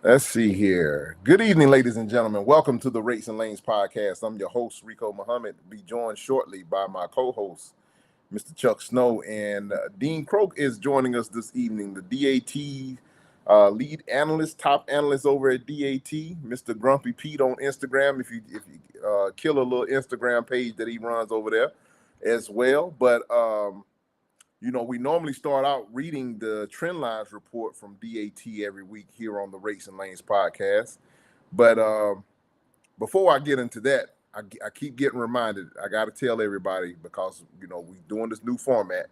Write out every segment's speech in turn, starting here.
Let's see here. Good evening, ladies and gentlemen. Welcome to the Rates and Lanes Podcast. I'm your host, Rico Muhammad. Be joined shortly by my co-host, Mr. Chuck Snow, and Dean Croke is joining us this evening. The DAT lead analyst, top analyst over at DAT, Mr. Grumpy Pete on Instagram. If you kill a little Instagram page that he runs over there as well, but we normally start out reading the trend lines report from DAT every week here on the Rates and Lanes podcast. But before I get into that, I keep getting reminded, I got to tell everybody because, we're doing this new format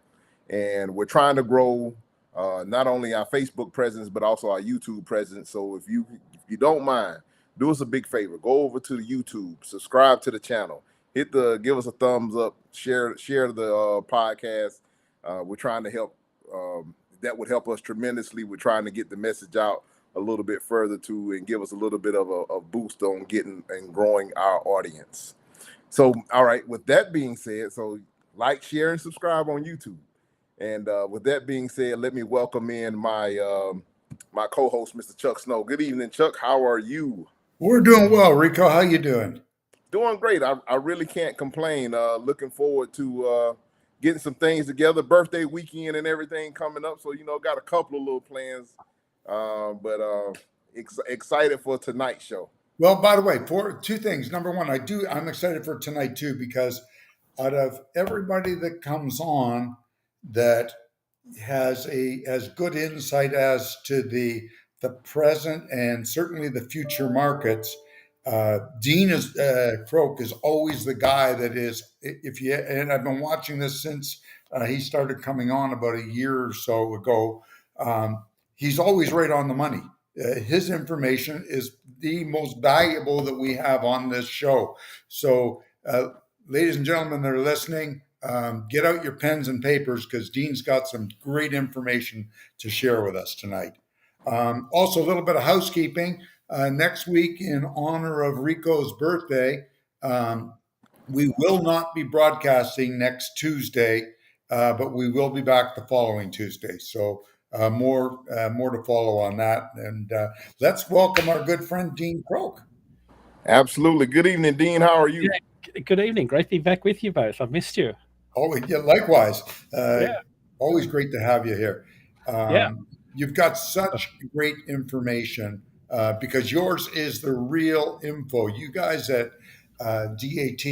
and we're trying to grow not only our Facebook presence, but also our YouTube presence. So if you don't mind, do us a big favor, go over to the YouTube, subscribe to the channel, give us a thumbs up, share the podcast. We're trying to help. That would help us tremendously. We're trying to get the message out a little bit further too, and give us a little bit of a boost on getting and growing our audience. So, all right. With that being said, so like, share, and subscribe on YouTube. And with that being said, let me welcome in my my co-host, Mr. Chuck Snow. Good evening, Chuck. How are you? We're doing well, Rico. How you doing? Doing great. I really can't complain. Looking forward to getting some things together, birthday weekend and everything coming up. So, got a couple of little plans, but excited for tonight's show. Well, by the way, for two things. Number one, I'm excited for tonight too, because out of everybody that comes on that has as good insight as to the present and certainly the future markets, Dean Croke is always the guy that is, and I've been watching this since he started coming on about a year or so ago. He's always right on the money. His information is the most valuable that we have on this show. So, ladies and gentlemen that are listening, get out your pens and papers because Dean's got some great information to share with us tonight. Also, a little bit of housekeeping. Next week, in honor of Rico's birthday, we will not be broadcasting next Tuesday, but we will be back the following Tuesday. So more to follow on that. And let's welcome our good friend, Dean Croke. Absolutely. Good evening, Dean. How are you? Yeah, good evening. Great to be back with you both. I've missed you. Oh, yeah, likewise. Always great to have you here. You've got such great information because yours is the real info. You guys at DAT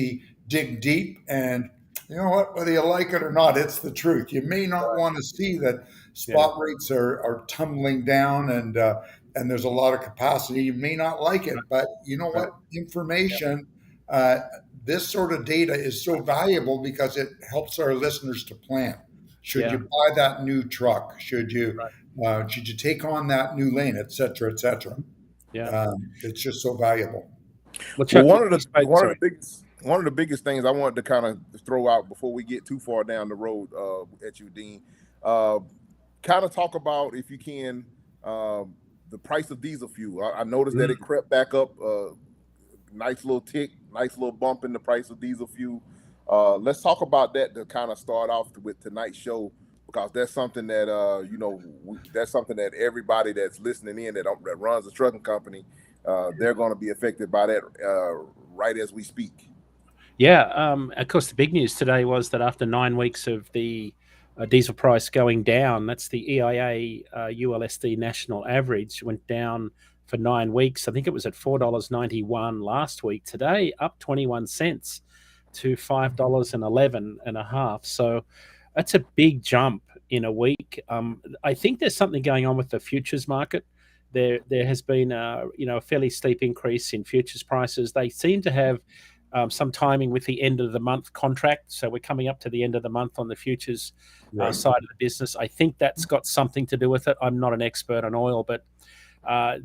dig deep, and you know what? Whether you like it or not, it's the truth. You may not want to see that spot rates are tumbling down and there's a lot of capacity. You may not like it, but you know what? Information, this sort of data is so valuable because it helps our listeners to plan. Should you buy that new truck? Should you take on that new lane, et cetera, et cetera? Yeah, it's just so valuable. Well, one of the biggest things I wanted to kind of throw out before we get too far down the road at you, Dean, kind of talk about, if you can, the price of diesel fuel. I noticed that it crept back up, nice little tick, nice little bump in the price of diesel fuel. Let's talk about that to kind of start off with tonight's show, because that's something that that's something that everybody that's listening in that runs a trucking company, they're going to be affected by that right as we speak. Yeah, of course, the big news today was that after 9 weeks of the diesel price going down, that's the EIA ULSD national average, went down for 9 weeks. I think it was at $4.91 last week. Today, up 21 cents to $5.11.5. So that's a big jump in a week. I think there's something going on with the futures market. There has been a fairly steep increase in futures prices. They seem to have some timing with the end of the month contract. So we're coming up to the end of the month on the futures side of the business. I think that's got something to do with it. I'm not an expert on oil, but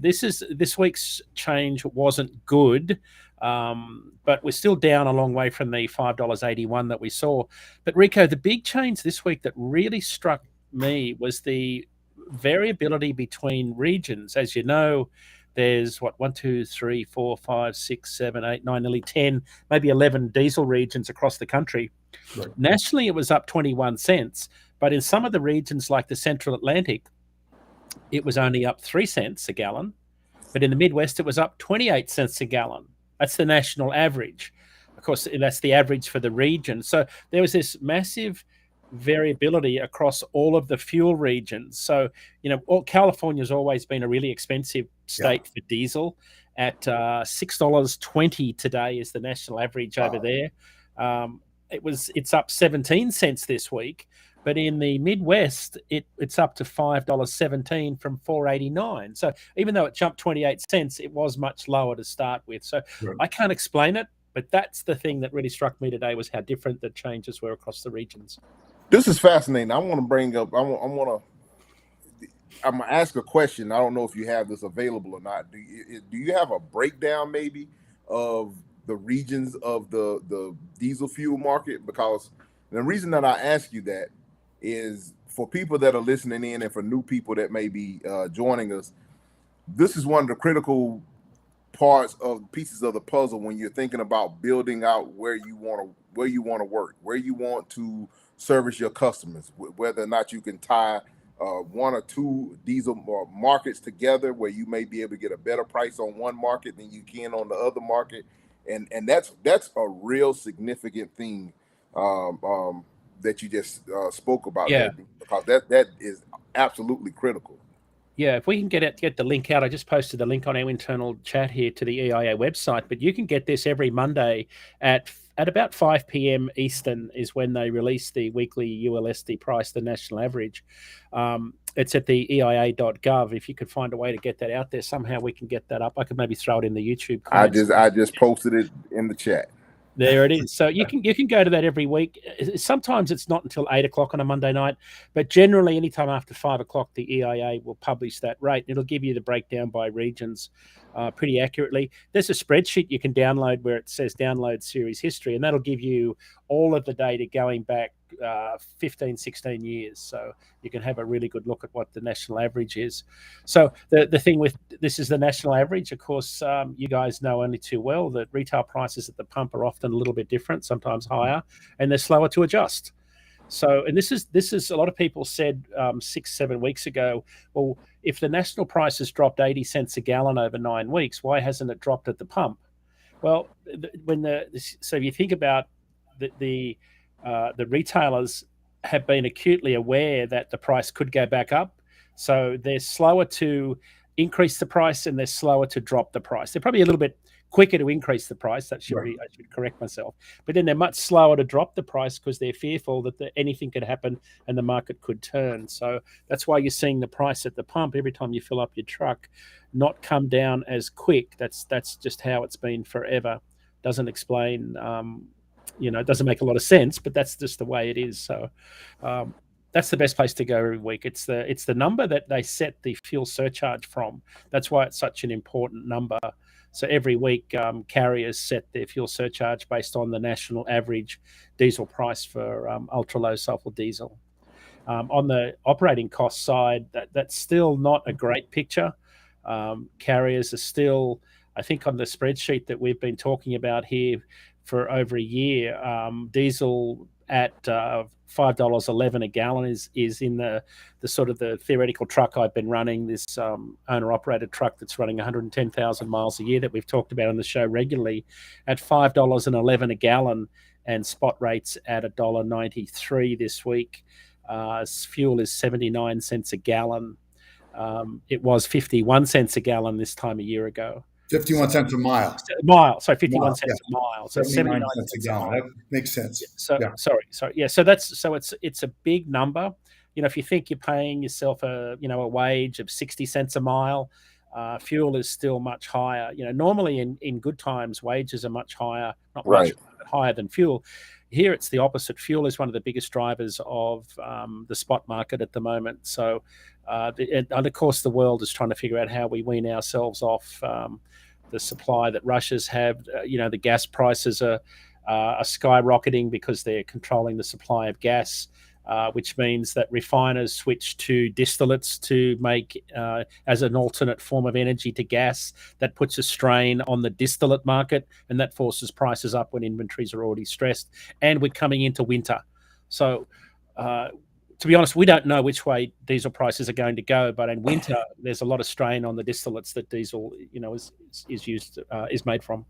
this week's change wasn't good. But we're still down a long way from the $5.81 that we saw. But Rico, the big change this week that really struck me was the variability between regions. As you know, there's 1, 2, 3, 4, 5, 6, 7, 8, 9, nearly 10, maybe 11 diesel regions across the country. Right. Nationally, it was up 21 cents, but in some of the regions like the Central Atlantic, it was only up 3 cents a gallon. But in the Midwest, it was up 28 cents a gallon. That's the national average. Of course, that's the average for the region. So there was this massive variability across all of the fuel regions. So, California's always been a really expensive state for diesel. At $6.20 today is the national average over there. It's up 17 cents this week, but in the Midwest, it's up to $5.17 from $4.89. So even though it jumped 28 cents, it was much lower to start with. So I can't explain it, but that's the thing that really struck me today was how different the changes were across the regions. This is fascinating. I want to bring up. I'm gonna ask a question. I don't know if you have this available or not. Do you have a breakdown maybe of the regions of the diesel fuel market? Because the reason that I ask you that is for people that are listening in and for new people that may be joining us. This is one of the critical pieces of the puzzle when you're thinking about building out where you want to work, where you want to service your customers, whether or not you can tie one or two diesel markets together where you may be able to get a better price on one market than you can on the other market. And that's a real significant thing that you just spoke about. Yeah. Because that is absolutely critical. Yeah, if we can get the link out, I just posted the link on our internal chat here to the EIA website, but you can get this every Monday at about 5 p.m. Eastern is when they release the weekly ULSD price, the national average. It's at the EIA.gov. If you could find a way to get that out there, somehow we can get that up. I could maybe throw it in the YouTube comments. I just posted it in the chat. There it is. So you can go to that every week. Sometimes it's not until 8 o'clock on a Monday night, but generally anytime after 5 o'clock, the EIA will publish that rate. It'll give you the breakdown by regions pretty accurately. There's a spreadsheet you can download where it says download series history, and that'll give you all of the data going back 15, 16 years. So you can have a really good look at what the national average is. So the thing with this is the national average. Of course, you guys know only too well that retail prices at the pump are often a little bit different, sometimes higher, and they're slower to adjust. So, and this is a lot of people said 6-7 weeks ago, well, if the national price has dropped 80 cents a gallon over 9 weeks, why hasn't it dropped at the pump? Well, so if you think about the retailers have been acutely aware that the price could go back up. So they're slower to increase the price and they're slower to drop the price. They're probably a little bit quicker to increase the price. I should correct myself. But then they're much slower to drop the price because they're fearful that anything could happen and the market could turn. So that's why you're seeing the price at the pump every time you fill up your truck not come down as quick. That's just how it's been forever. Doesn't explain it doesn't make a lot of sense, but that's just the way it is. So that's the best place to go every week. It's the number that they set the fuel surcharge from. That's why it's such an important number. So every week, carriers set their fuel surcharge based on the national average diesel price for ultra low sulfur diesel. On the operating cost side, that's still not a great picture. Carriers are still, I think, on the spreadsheet that we've been talking about here for over a year, diesel at $5.11 a gallon is in the sort of the theoretical truck I've been running, this owner-operated truck that's running 110,000 miles a year that we've talked about on the show regularly, at $5.11 a gallon, and spot rates at $1.93 this week. Fuel is 79 cents a gallon. It was 51 cents a gallon this time a year ago. 51 cents a mile. 51 cents a mile. So 79 cents a gallon. That makes sense. So sorry. Yeah. So it's a big number. If you think you're paying yourself a wage of 60 cents a mile, fuel is still much higher. Normally in good times, wages are much higher, not much higher than fuel. Here it's the opposite. Fuel is one of the biggest drivers of the spot market at the moment. So, and of course, the world is trying to figure out how we wean ourselves off the supply that Russia's have. The gas prices are skyrocketing because they're controlling the supply of gas, which means that refiners switch to distillates to make as an alternate form of energy to gas. That puts a strain on the distillate market, and that forces prices up when inventories are already stressed. And we're coming into winter. So to be honest, we don't know which way diesel prices are going to go. But in winter, there's a lot of strain on the distillates that diesel, is used is made from.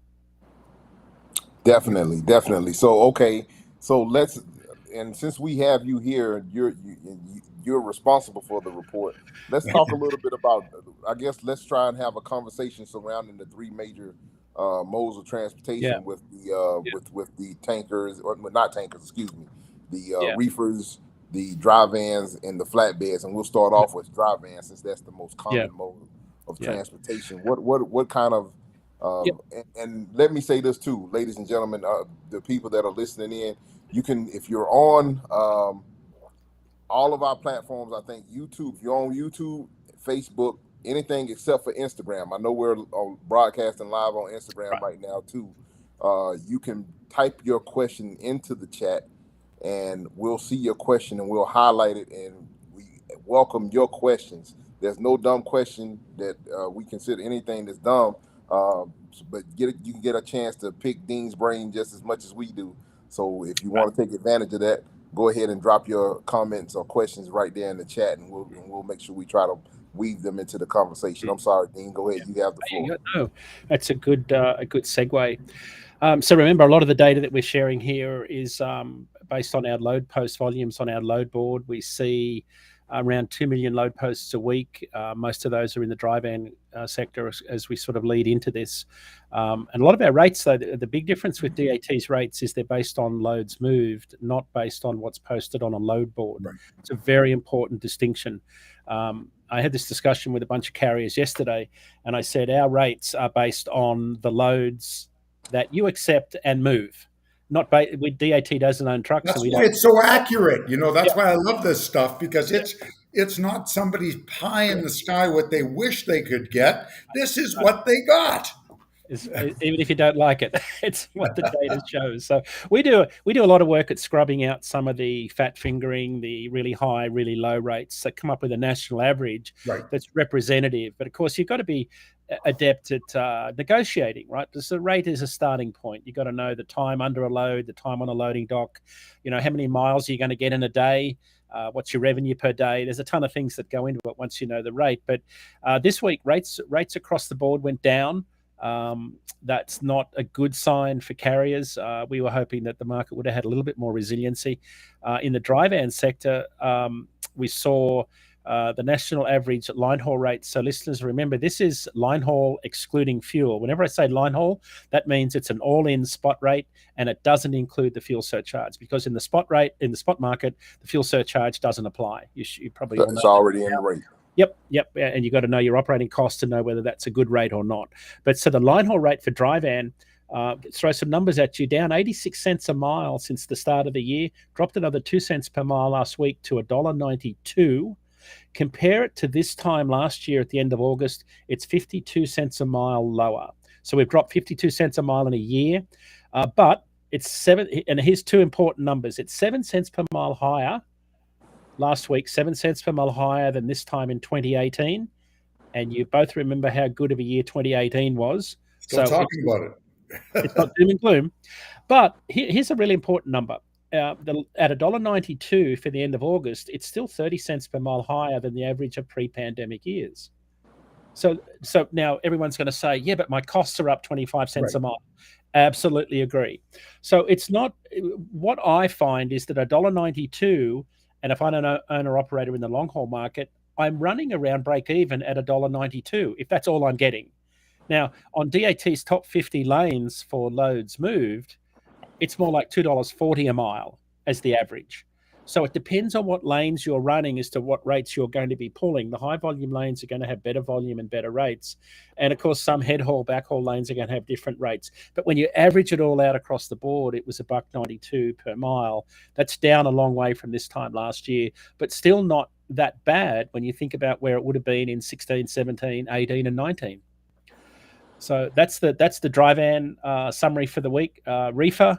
Definitely. So okay, and since we have you here, you're responsible for the report. Let's talk a little bit about. I guess let's try and have a conversation surrounding the three major modes of transportation with the with the tankers, or not tankers, excuse me, the reefers, the dry vans, and the flatbeds. And we'll start off with dry vans, since that's the most common mode of transportation. What kind of and let me say this too, ladies and gentlemen, the people that are listening in, you can, if you're on all of our platforms, I think YouTube, if you're on YouTube, Facebook, anything except for Instagram. I know we're broadcasting live on Instagram right now too. You can type your question into the chat, and we'll see your question and we'll highlight it, and we welcome your questions. There's no dumb question that we consider anything that's dumb. But you can get a chance to pick Dean's brain just as much as we do. So if you want to take advantage of that, go ahead and drop your comments or questions right there in the chat, and we'll make sure we try to weave them into the conversation. I'm sorry, Dean. Go ahead. You have the floor. No, that's a good segue. So remember, a lot of the data that we're sharing here is based on our load post volumes on our load board. We see around 2 million load posts a week. Most of those are in the dry van sector as we sort of lead into this. And a lot of our rates, though, the big difference with DAT's rates is they're based on loads moved, not based on what's posted on a load board. Right. It's a very important distinction. I had this discussion with a bunch of carriers yesterday, and I said our rates are based on the loads that you accept and move. Not with DAT doesn't own trucks. That's why it's so accurate. That's why I love this stuff, because it's not somebody's pie in the sky what they wish they could get. This is what they got. Even if you don't like it, it's what the data shows. So we do a lot of work at scrubbing out some of the fat fingering, the really high, really low rates that come up with a national average that's representative. But of course, you've got to be adept at negotiating, right? Because the rate is a starting point. You've got to know the time under a load, the time on a loading dock, how many miles are you going to get in a day, what's your revenue per day. There's a ton of things that go into it once you know the rate. But this week, rates across the board went down. That's not a good sign for carriers. We were hoping that the market would have had a little bit more resiliency. In the dry van sector, we saw the national average line haul rate. So listeners, remember, this is line haul excluding fuel. Whenever I say line haul, that means it's an all-in spot rate, and it doesn't include the fuel surcharge, because in the spot market, the fuel surcharge doesn't apply. You probably all know it's already in the rate. Yep. And you got to know your operating costs to know whether that's a good rate or not. But so the line haul rate for dry van, throw some numbers at you, down 86 cents a mile since the start of the year, dropped another 2 cents per mile last week to $1.92. Compare it to this time last year at the end of August, it's 52 cents a mile lower. So we've dropped 52 cents a mile in a year, but it's seven. And here's two important numbers. It's 7 cents per mile higher last week, 7 cents per mile higher than this time in 2018. And you both remember how good of a year 2018 was. Still talking about it. It's not doom and gloom. But here's a really important number. At $1.92 for the end of August, it's still 30 cents per mile higher than the average of pre-pandemic years. So now everyone's going to say, yeah, but my costs are up 25 cents a mile. Absolutely agree. So it's not, what I find is that $1.92, and if I'm an owner-operator in the long-haul market, I'm running around break-even at $1.92, if that's all I'm getting. Now, on DAT's top 50 lanes for loads moved, it's more like $2.40 a mile as the average. So it depends on what lanes you're running as to what rates you're going to be pulling. The high volume lanes are going to have better volume and better rates. And of course, some head haul, back haul lanes are going to have different rates. But when you average it all out across the board, it was $1.92 per mile. That's down a long way from this time last year, but still not that bad when you think about where it would have been in 16, 17, 18, and 19. So that's the dry van summary for the week. Reefer,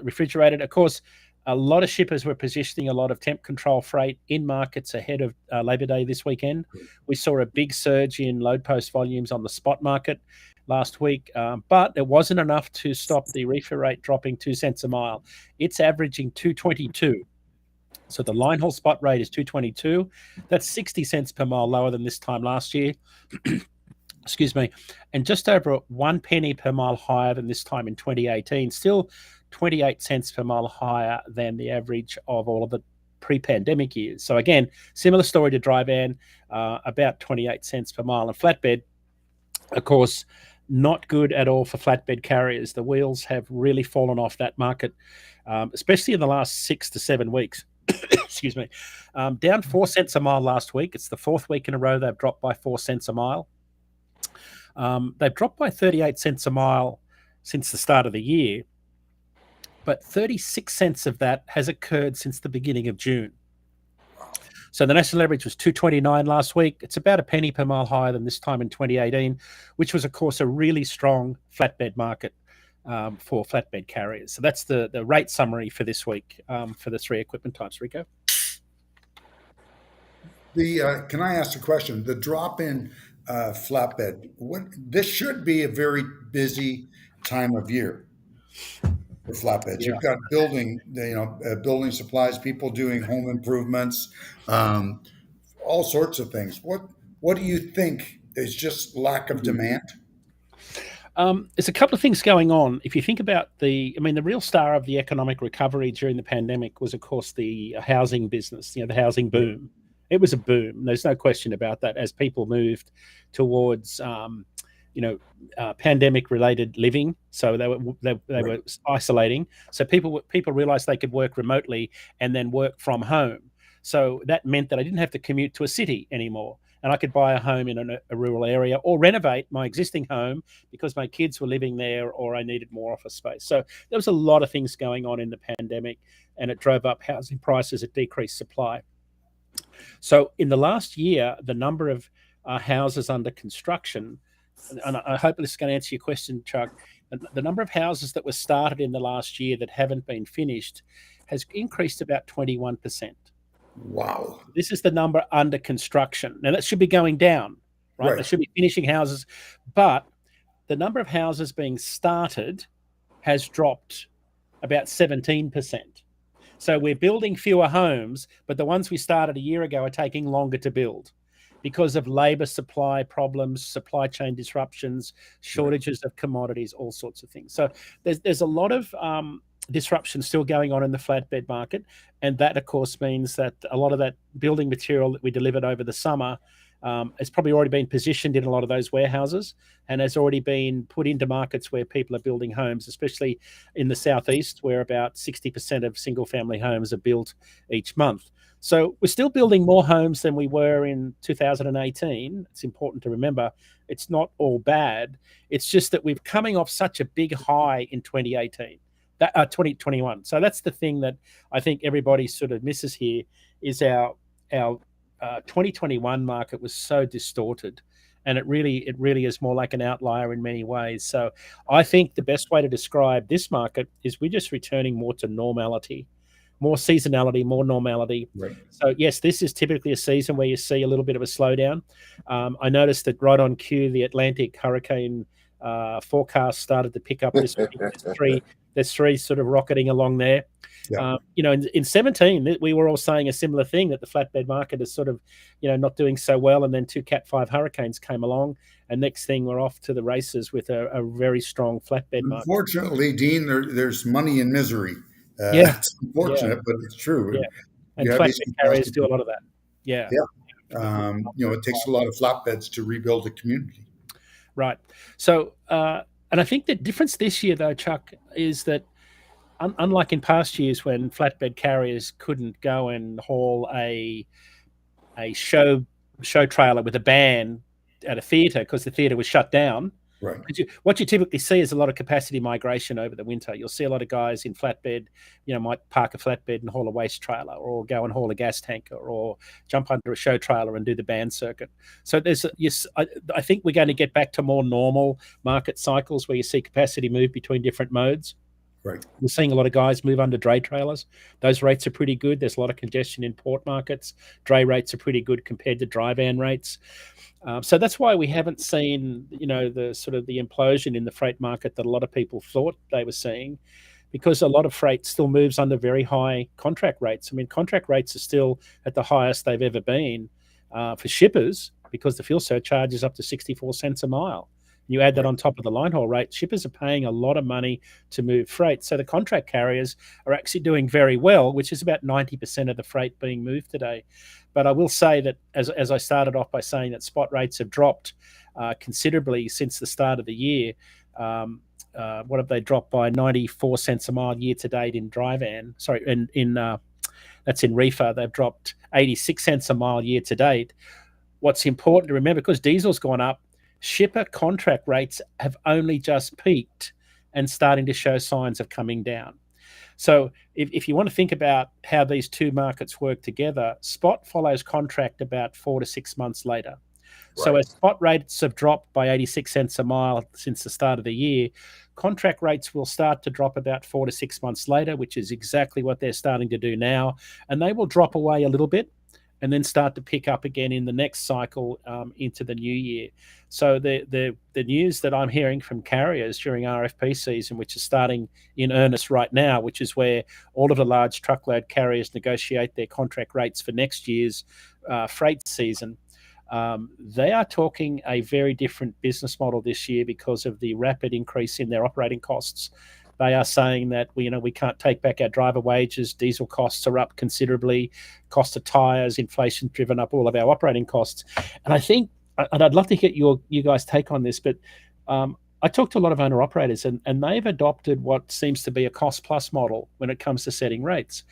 refrigerated. Of course, a lot of shippers were positioning a lot of temp control freight in markets ahead of Labor Day this weekend. We saw a big surge in load post volumes on the spot market last week, but it wasn't enough to stop the reefer rate dropping 2 cents a mile. It's averaging $2.22. So the line haul spot rate is 222. That's 60 cents per mile lower than this time last year. Excuse me. And just over 1 penny per mile higher than this time in 2018. Still 28 cents per mile higher than the average of all of the pre-pandemic years. So again, similar story to dry van, about 28 cents per mile. And flatbed, of course, not good at all for flatbed carriers. The wheels have really fallen off that market, especially in the last 6 to 7 weeks. Excuse me. Down 4 cents a mile last week. It's the fourth week in a row they've dropped by 4 cents a mile. They've dropped by 38 cents a mile since the start of the year, but 36 cents of that has occurred since the beginning of June. So the national average was 229 last week. It's about a penny per mile higher than this time in 2018, which was, of course, a really strong flatbed market for flatbed carriers. So that's the rate summary for this week for the three equipment types, Rico. Can I ask a question? The drop in flatbed, this should be a very busy time of year for flatbeds. Yeah. You've got building supplies, people doing home improvements, all sorts of things. What do you think is just lack of demand? There's a couple of things going on. If you think about the real star of the economic recovery during the pandemic was, of course, the housing business, the housing boom. It was a boom. There's no question about that as people moved towards, pandemic-related living. So they were isolating. So people realized they could work remotely and then work from home. So that meant that I didn't have to commute to a city anymore. And I could buy a home in a rural area or renovate my existing home because my kids were living there or I needed more office space. So there was a lot of things going on in the pandemic, and it drove up housing prices, it decreased supply. So in the last year, the number of houses under construction, and I hope this is going to answer your question, Chuck, the number of houses that were started in the last year that haven't been finished has increased about 21%. Wow. This is the number under construction. Now, that should be going down, right? They should be finishing houses. But the number of houses being started has dropped about 17%. So we're building fewer homes, but the ones we started a year ago are taking longer to build because of labor supply problems, supply chain disruptions, shortages of commodities, all sorts of things. So there's a lot of disruption still going on in the flatbed market. And that, of course, means that a lot of that building material that we delivered over the summer has probably already been positioned in a lot of those warehouses and has already been put into markets where people are building homes, especially in the southeast, where about 60% of single-family homes are built each month. So we're still building more homes than we were in 2018. It's important to remember it's not all bad. It's just that we're coming off such a big high in 2018. 2021. So that's the thing that I think everybody sort of misses here is our 2021 market was so distorted, and it really is more like an outlier in many ways. So I think the best way to describe this market is we're just returning more to normality, more seasonality, more normality. Right. So yes, this is typically a season where you see a little bit of a slowdown. I noticed that right on cue, the Atlantic hurricane forecast started to pick up this week. There's three sort of rocketing along there. Yeah. In 17, we were all saying a similar thing, that the flatbed market is sort of, not doing so well. And then 2 Cat 5 hurricanes came along, and next thing we're off to the races with a very strong flatbed market. Unfortunately, Dean, there's money in misery. It's unfortunate, but it's true. Yeah. And flatbed carriers do a lot of that. Yeah. It takes a lot of flatbeds to rebuild a community. Right. So, and I think the difference this year, though, Chuck, is that unlike in past years when flatbed carriers couldn't go and haul a show trailer with a band at a theatre because the theatre was shut down. Right. What you typically see is a lot of capacity migration over the winter. You'll see a lot of guys in flatbed, might park a flatbed and haul a waste trailer, or go and haul a gas tanker, or jump under a show trailer and do the band circuit. So I think we're going to get back to more normal market cycles where you see capacity move between different modes. Right. We're seeing a lot of guys move under dray trailers. Those rates are pretty good. There's a lot of congestion in port markets. Dray rates are pretty good compared to dry van rates. So that's why we haven't seen, the sort of the implosion in the freight market that a lot of people thought they were seeing. because a lot of freight still moves under very high contract rates. I mean, contract rates are still at the highest they've ever been for shippers, because the fuel surcharge is up to 64 cents a mile. You add that on top of the line haul rate, shippers are paying a lot of money to move freight. So the contract carriers are actually doing very well, which is about 90% of the freight being moved today. But I will say that, as I started off by saying, that spot rates have dropped considerably since the start of the year. What have they dropped by? 94 cents a mile year to date in dry van. Sorry, that's in reefer. They've dropped 86 cents a mile year to date. What's important to remember, because diesel's gone up, shipper contract rates have only just peaked and starting to show signs of coming down. So if you want to think about how these two markets work together, spot follows contract about 4 to 6 months later. So as spot rates have dropped by 86 cents a mile since the start of the year, contract rates will start to drop about 4 to 6 months later, which is exactly what they're starting to do now. And they will drop away a little bit and then start to pick up again in the next cycle into the new year. So the news that I'm hearing from carriers during RFP season, which is starting in earnest right now, which is where all of the large truckload carriers negotiate their contract rates for next year's freight season, they are talking a very different business model this year because of the rapid increase in their operating costs. They are saying that we can't take back our driver wages. Diesel costs are up considerably. Cost of tires, inflation driven up all of our operating costs. And I think, and I'd love to get you guys' take on this, but I talked to a lot of owner operators, and they've adopted what seems to be a cost plus model when it comes to setting rates.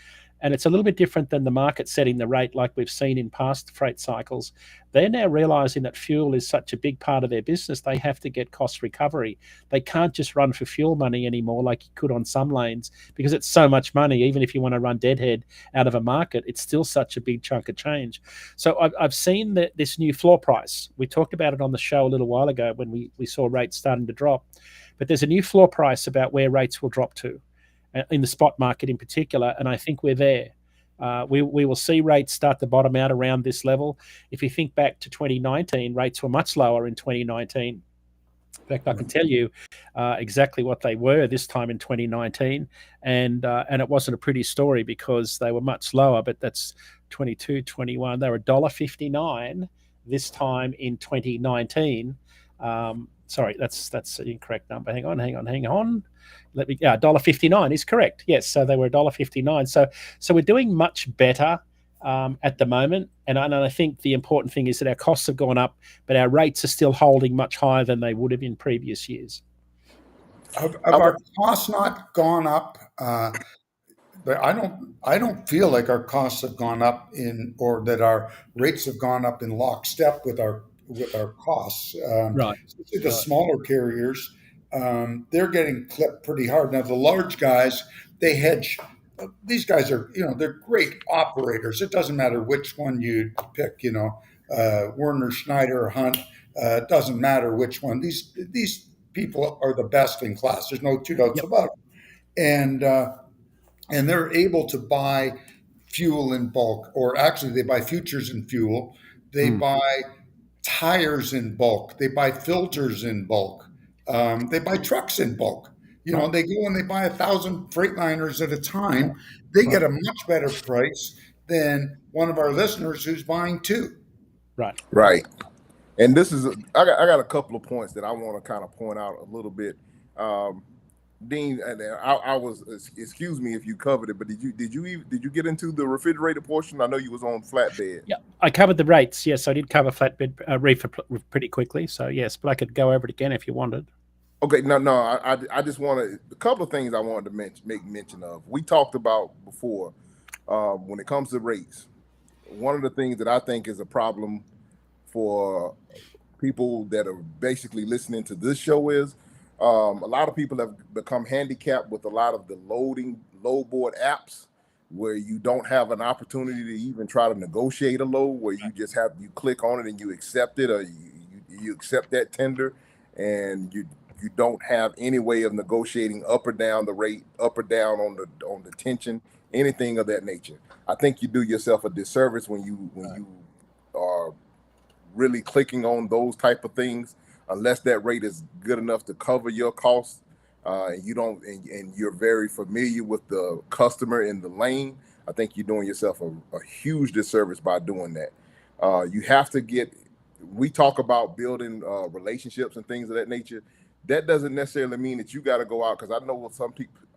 And it's a little bit different than the market setting the rate like we've seen in past freight cycles. They're now realizing that fuel is such a big part of their business, they have to get cost recovery. They can't just run for fuel money anymore like you could on some lanes, because it's so much money. Even if you want to run deadhead out of a market, it's still such a big chunk of change. So I've seen this new floor price. We talked about it on the show a little while ago when we saw rates starting to drop. But there's a new floor price about where rates will drop to, in the spot market in particular, and I think we're there. We will see rates start to bottom out around this level. If you think back to 2019, rates were much lower in 2019. In fact, I can tell you exactly what they were this time in 2019, and it wasn't a pretty story because they were much lower, but that's 22, 21. They were $1.59 this time in 2019. Sorry, that's the incorrect number. Hang on. $1.59 is correct. Yes, so they were $1.59. So we're doing much better at the moment, and I think the important thing is that our costs have gone up, but our rates are still holding much higher than they would have in previous years. Have our costs not gone up? But I don't feel like our costs have gone up or that our rates have gone up in lockstep with our costs. Right. The smaller carriers, they're getting clipped pretty hard. Now the large guys, they hedge. These guys are, they're great operators. It doesn't matter which one you pick. Werner, Schneider, Hunt. It doesn't matter which one. These people are the best in class. There's no two doubts about it. And they're able to buy fuel in bulk, or actually they buy futures in fuel. They buy tires in bulk. They buy filters in bulk. They buy trucks in bulk. They go and they buy 1,000 Freightliners at a time. They get a much better price than one of our listeners who's buying two. Right. And this is I got a couple of points that I want to kind of point out a little bit. Dean, I was, excuse me if you covered it, but did you get into the refrigerated portion? I know you was on flatbed. Yeah, I covered the rates. Yes, I did cover flatbed reefer pretty quickly. So yes, but I could go over it again if you wanted. Okay, no, I just wanted a couple of things I wanted to make mention of. We talked about before when it comes to rates. One of the things that I think is a problem for people that are basically listening to this show is a lot of people have become handicapped with a lot of the load board apps where you don't have an opportunity to even try to negotiate a load, where you click on it and you accept it, or you accept that tender, and you don't have any way of negotiating up or down the rate, up or down on the tension, anything of that nature. I think you do yourself a disservice when you are really clicking on those type of things, unless that rate is good enough to cover your costs. you don't, and you're very familiar with the customer in the lane, I think you're doing yourself a huge disservice by doing that. You have to get. We talk about building relationships and things of that nature. That doesn't necessarily mean that you got to go out, because I know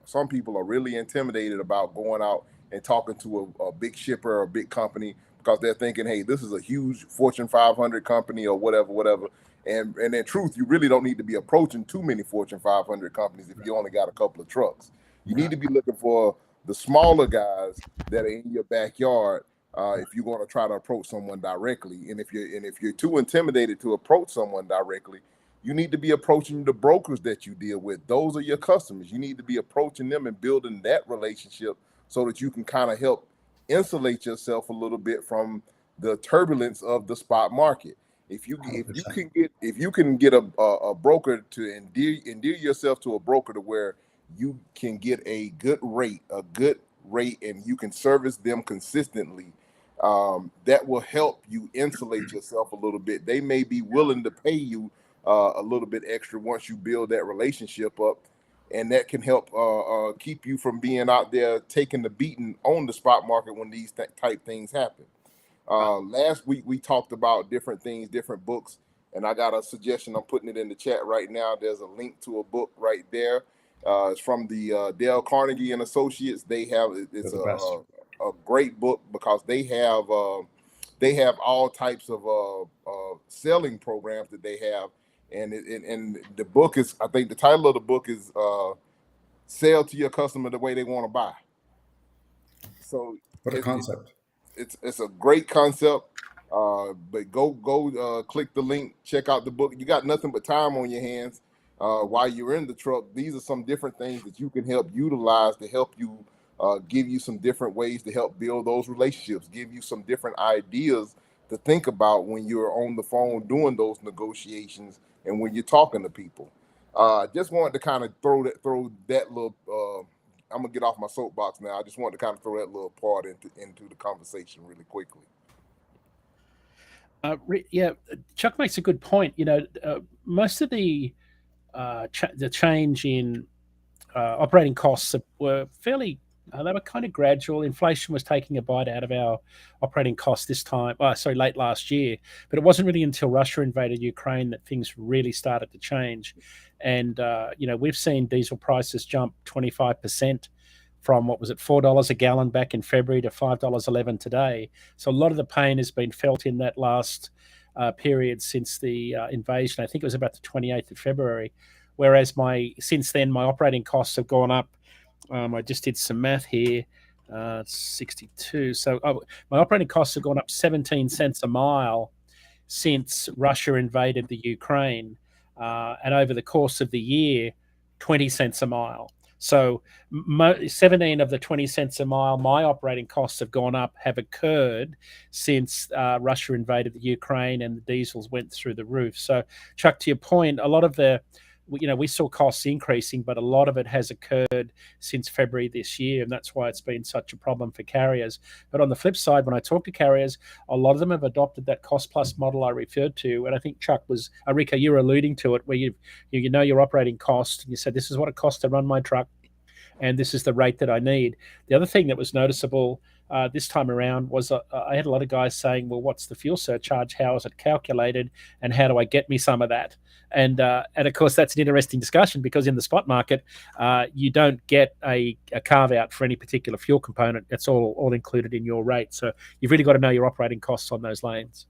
some people are really intimidated about going out and talking to a big shipper or a big company, because they're thinking, hey, this is a huge Fortune 500 company or whatever. And in truth, you really don't need to be approaching too many Fortune 500 companies if you only got a couple of trucks. You need to be looking for the smaller guys that are in your backyard if you're going to try to approach someone directly. And if you're too intimidated to approach someone directly, you need to be approaching the brokers that you deal with. Those are your customers. You need to be approaching them and building that relationship so that you can kind of help insulate yourself a little bit from the turbulence of the spot market. If you can get a broker to endear yourself to a broker to where you can get a good rate, and you can service them consistently, that will help you insulate yourself a little bit. They may be willing to pay you a little bit extra once you build that relationship up, and that can help keep you from being out there taking the beating on the spot market when these type things happen. Last week we talked about different things, different books, and I got a suggestion. I'm putting it in the chat right now. There's a link to a book right there. It's from the Dale Carnegie and Associates. It's a great book because they have all types of selling programs that they have, and the book is, I think the title of the book is "Sell to Your Customer the Way They Want to Buy." So what a concept! It's a great concept. But go click the link, check out the book. You got nothing but time on your hands while you're in the truck. These are some different things that you can help utilize to help you give you some different ways to help build those relationships, give you some different ideas to think about when you're on the phone doing those negotiations and when you're talking to people. Just wanted to kind of throw that little. I'm gonna get off my soapbox now. I just wanted to kind of throw that little part into the conversation really quickly. Yeah, Chuck makes a good point. Most of the change in operating costs were fairly. They were kind of gradual. Inflation was taking a bite out of our operating costs this time. Late last year. But it wasn't really until Russia invaded Ukraine that things really started to change. And we've seen diesel prices jump 25% from what was it, $4 a gallon back in February to $5.11 today. So a lot of the pain has been felt in that last period since the invasion. I think it was about the 28th of February. Whereas since then, my operating costs have gone up. I just did some math here. 62. So my operating costs have gone up 17 cents a mile since Russia invaded the Ukraine. And over the course of the year, 20 cents a mile. So 17 of the 20 cents a mile my operating costs have gone up have occurred since Russia invaded the Ukraine and the diesels went through the roof. So, Chuck, to your point, a lot of we saw costs increasing, but a lot of it has occurred since February this year, and that's why it's been such a problem for carriers. But on the flip side, when I talk to carriers, a lot of them have adopted that cost-plus model I referred to, and I think Chuck Rico, you were alluding to it, where you know your operating cost, and you said, this is what it costs to run my truck, and this is the rate that I need. The other thing that was noticeable this time around was I had a lot of guys saying, well, what's the fuel surcharge? How is it calculated? And how do I get me some of that? And of course, that's an interesting discussion because in the spot market, you don't get a carve out for any particular fuel component. It's all included in your rate. So you've really got to know your operating costs on those lanes.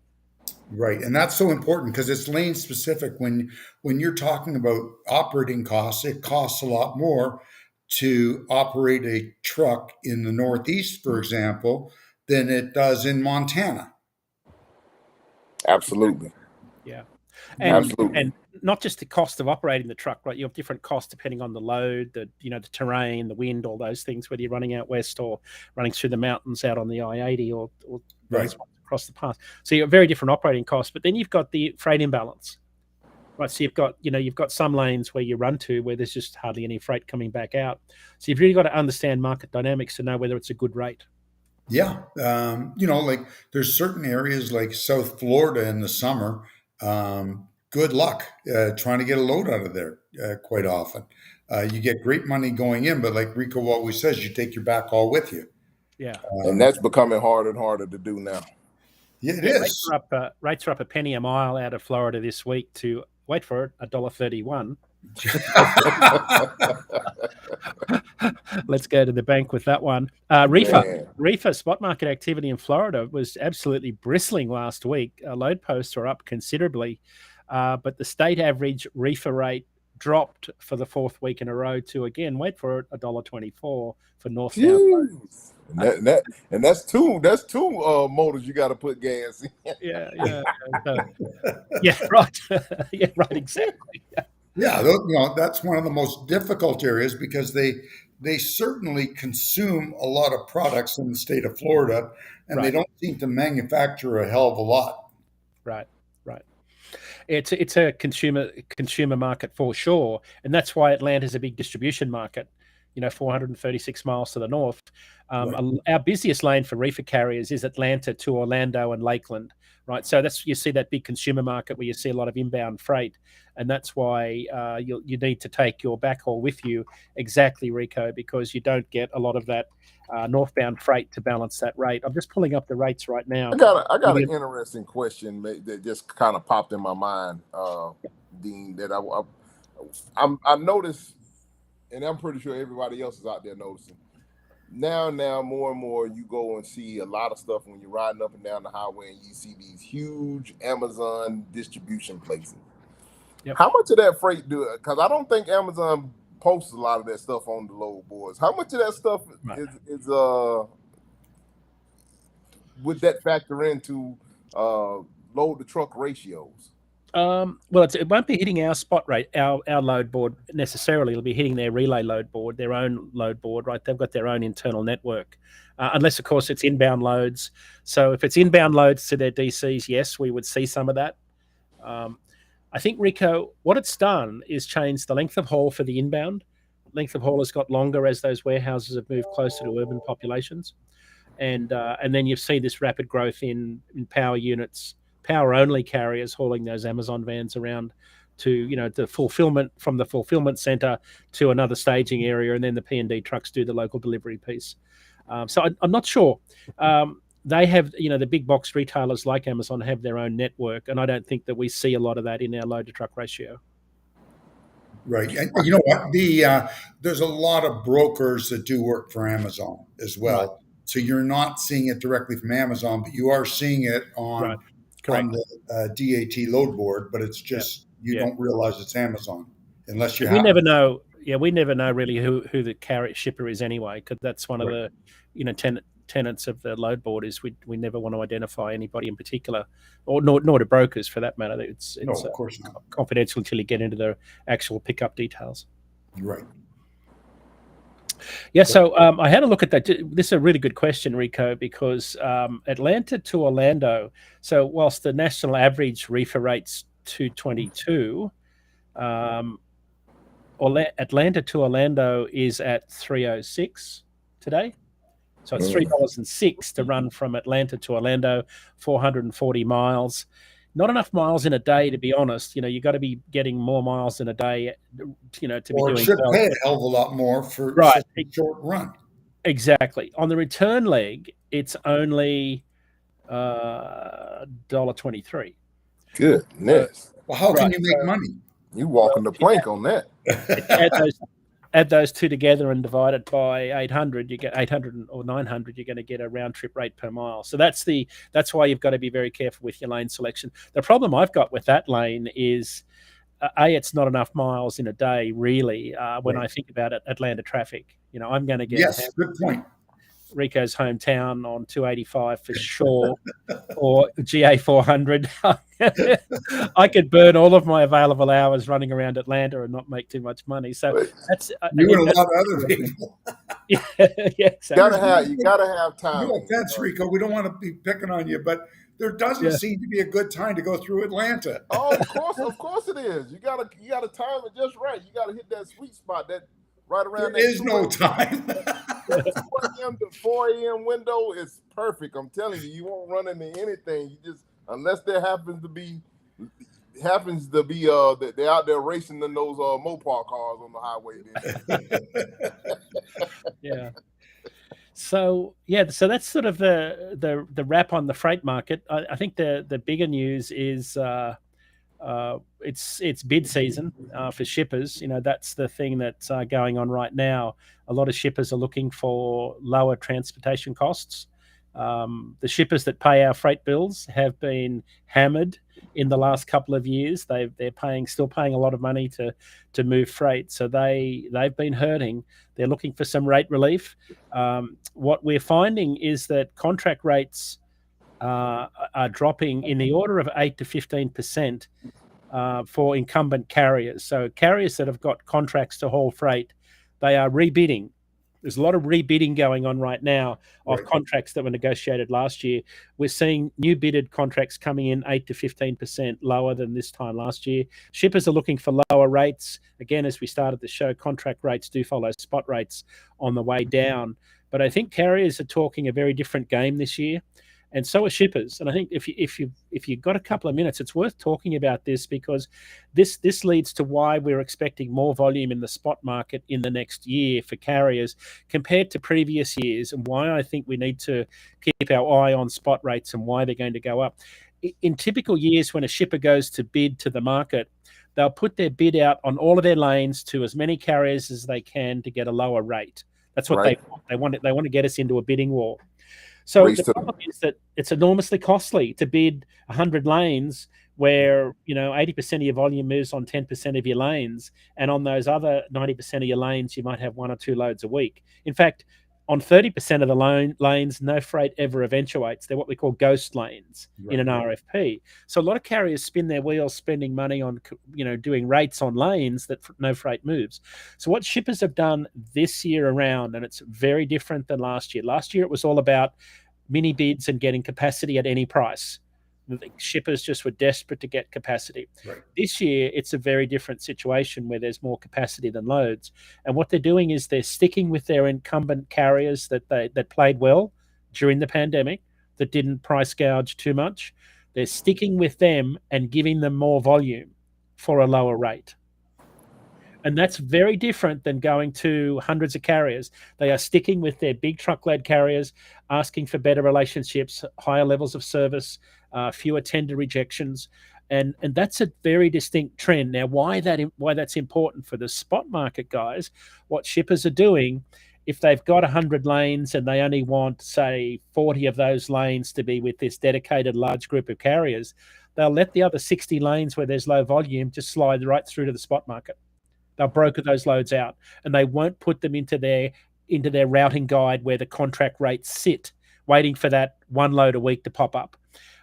Right. And that's so important because it's lane specific. When you're talking about operating costs, it costs a lot more to operate a truck in the Northeast, for example, than it does in Montana. Absolutely. Yeah. Absolutely. And not just the cost of operating the truck, right? You have different costs depending on the load, the terrain, the wind, all those things, whether you're running out west or running through the mountains out on the I-80 or right across the pass. So you have very different operating costs, but then you've got the freight imbalance. Right, so you've got some lanes where you run to where there's just hardly any freight coming back out. So you've really got to understand market dynamics to know whether it's a good rate. Yeah, like there's certain areas like South Florida in the summer. good luck trying to get a load out of there quite often. You get great money going in, but like Rico always says, you take your backhaul with you. Yeah. And that's becoming harder and harder to do now. Yeah, it Yeah, is. rates are up a penny a mile out of Florida this week to, wait for it, $1.31. Let's go to the bank with that one. Reefer spot market activity in Florida was absolutely bristling last week. Load posts are up considerably, but the state average reefer rate dropped for the fourth week in a row to, again, wait for it, $1.24 for northbound. And that's two motors you got to put gas in. Yeah, right. Yeah, right, exactly. Yeah, that's one of the most difficult areas because they certainly consume a lot of products in the state of Florida, and they don't seem to manufacture a hell of a lot. Right. It's a consumer market for sure, and that's why Atlanta's a big distribution market. 436 miles to the north. Our busiest lane for reefer carriers is Atlanta to Orlando and Lakeland, right? So you see that big consumer market where you see a lot of inbound freight, and that's why you need to take your backhaul with you. Exactly, Rico, because you don't get a lot of that northbound freight to balance that rate. I'm just pulling up the rates right now. I got an interesting question that just kind of popped in my mind, Dean. That I noticed. And I'm pretty sure everybody else is out there noticing. Now, more and more, you go and see a lot of stuff when you're riding up and down the highway, and you see these huge Amazon distribution places. Yep. How much of that freight do? Because I don't think Amazon posts a lot of that stuff on the load boards. How much of that stuff is would that factor into load to truck ratios? Well, it won't be hitting our spot rate, our load board necessarily. It'll be hitting their relay load board, their own load board, right? They've got their own internal network, unless, of course, it's inbound loads. So if it's inbound loads to their DCs, yes, we would see some of that. I think, Rico, what it's done is change the length of haul for the inbound. Length of haul has got longer as those warehouses have moved closer to urban populations. And then you see this rapid growth in power units, power-only carriers hauling those Amazon vans around to, the fulfillment from the fulfillment center to another staging area, and then the P&D trucks do the local delivery piece. So I'm not sure. They have, the big box retailers like Amazon have their own network, and I don't think that we see a lot of that in our load-to-truck ratio. Right. And you know what? There's a lot of brokers that do work for Amazon as well. Right. So you're not seeing it directly from Amazon, but you are seeing it on the DAT load board, but it's just you don't realize it's Amazon unless you. We never know. Yeah, we never know really who the carrier shipper is anyway, because that's one of the tenets of the load board is we never want to identify anybody in particular, or nor do brokers for that matter. It's of course not confidential until you get into the actual pickup details. Right. Yeah, so I had a look at that. This is a really good question, Rico, because Atlanta to Orlando, so whilst the national average reefer rate's 222, Atlanta to Orlando is at 306 today. So it's $3.06 to run from Atlanta to Orlando, 440 miles. Not enough miles in a day, to be honest. You got to be getting more miles in a day, to be doing. Or it should pay a hell of a lot more for such a short run. Exactly. On the return leg, it's only $1.23. Goodness. Well, how can you make money? You walking the plank on that. Add those two together and divide it by 800, you get 800 or 900, you're going to get a round trip rate per mile. So that's why you've got to be very careful with your lane selection. The problem I've got with that lane is, it's not enough miles in a day, really, when I think about it, Atlanta traffic. I'm going to get good point. Rico's hometown on 285 for sure, or GA 400. I could burn all of my available hours running around Atlanta and not make too much money. So that's you and a lot of other people. Yeah, exactly. You gotta have time. No offense, Rico. We don't want to be picking on you, but there doesn't seem to be a good time to go through Atlanta. Oh, of course it is. You gotta time it just right. You gotta hit that sweet spot that. Right around there is no time. 2 a.m. to 4 a.m. window is perfect. I'm telling you, you won't run into anything. You just, unless there happens to be happens to be they're out there racing in those Mopar cars on the highway. Yeah. So that's sort of the wrap on the freight market. I think the bigger news is it's bid season for shippers. That's the thing that's going on right now. A lot of shippers are looking for lower transportation costs. The shippers that pay our freight bills have been hammered in the last couple of years. They're still paying a lot of money to move freight, so they've been hurting. They're looking for some rate relief. What we're finding is that contract rates are dropping in the order of 8 to 15% for incumbent carriers. So carriers that have got contracts to haul freight, they are rebidding. There's a lot of rebidding going on right now of contracts that were negotiated last year. We're seeing new bidded contracts coming in 8 to 15% lower than this time last year. Shippers are looking for lower rates. Again, as we started the show, contract rates do follow spot rates on the way down. But I think carriers are talking a very different game this year. And so are shippers. And I think if you've got a couple of minutes, it's worth talking about this, because this leads to why we're expecting more volume in the spot market in the next year for carriers compared to previous years, and why I think we need to keep our eye on spot rates and why they're going to go up. In typical years, when a shipper goes to bid to the market, they'll put their bid out on all of their lanes to as many carriers as they can to get a lower rate. That's what they want. They want to get us into a bidding war. So the problem is that it's enormously costly to bid 100 lanes where 80% of your volume moves on 10% of your lanes, and on those other 90% of your lanes you might have 1 or 2 loads a week. In fact, on 30% of the lanes, no freight ever eventuates. They're what we call ghost lanes in an RFP. So a lot of carriers spin their wheels spending money on doing rates on lanes that no freight moves. So what shippers have done this year around, and it's very different than last year. Last year it was all about mini bids and getting capacity at any price. The shippers just were desperate to get capacity. This year, it's a very different situation where there's more capacity than loads. And what they're doing is they're sticking with their incumbent carriers that played well during the pandemic, that didn't price gouge too much. They're sticking with them and giving them more volume for a lower rate. And that's very different than going to hundreds of carriers. They are sticking with their big truckload carriers, asking for better relationships, higher levels of service, fewer tender rejections. And that's a very distinct trend. Now, why that's important for the spot market guys, what shippers are doing, if they've got 100 lanes and they only want, say, 40 of those lanes to be with this dedicated large group of carriers, they'll let the other 60 lanes where there's low volume just slide right through to the spot market. They'll broker those loads out, and they won't put them into their routing guide where the contract rates sit, waiting for that 1 load a week to pop up.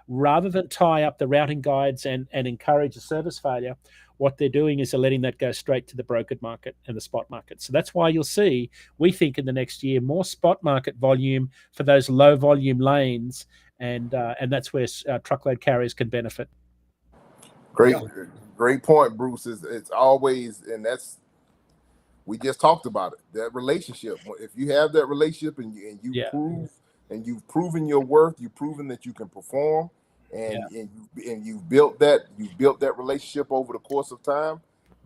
Rather than tie up the routing guides and encourage a service failure, what they're doing is they're letting that go straight to the brokered market and the spot market. So that's why you'll see, we think in the next year, more spot market volume for those low volume lanes, and that's where truckload carriers can benefit. Great point, Bruce. It's always, and we just talked about it, that relationship. If you have that relationship and you've proven your worth, you've proven that you can perform, and you've built that relationship over the course of time,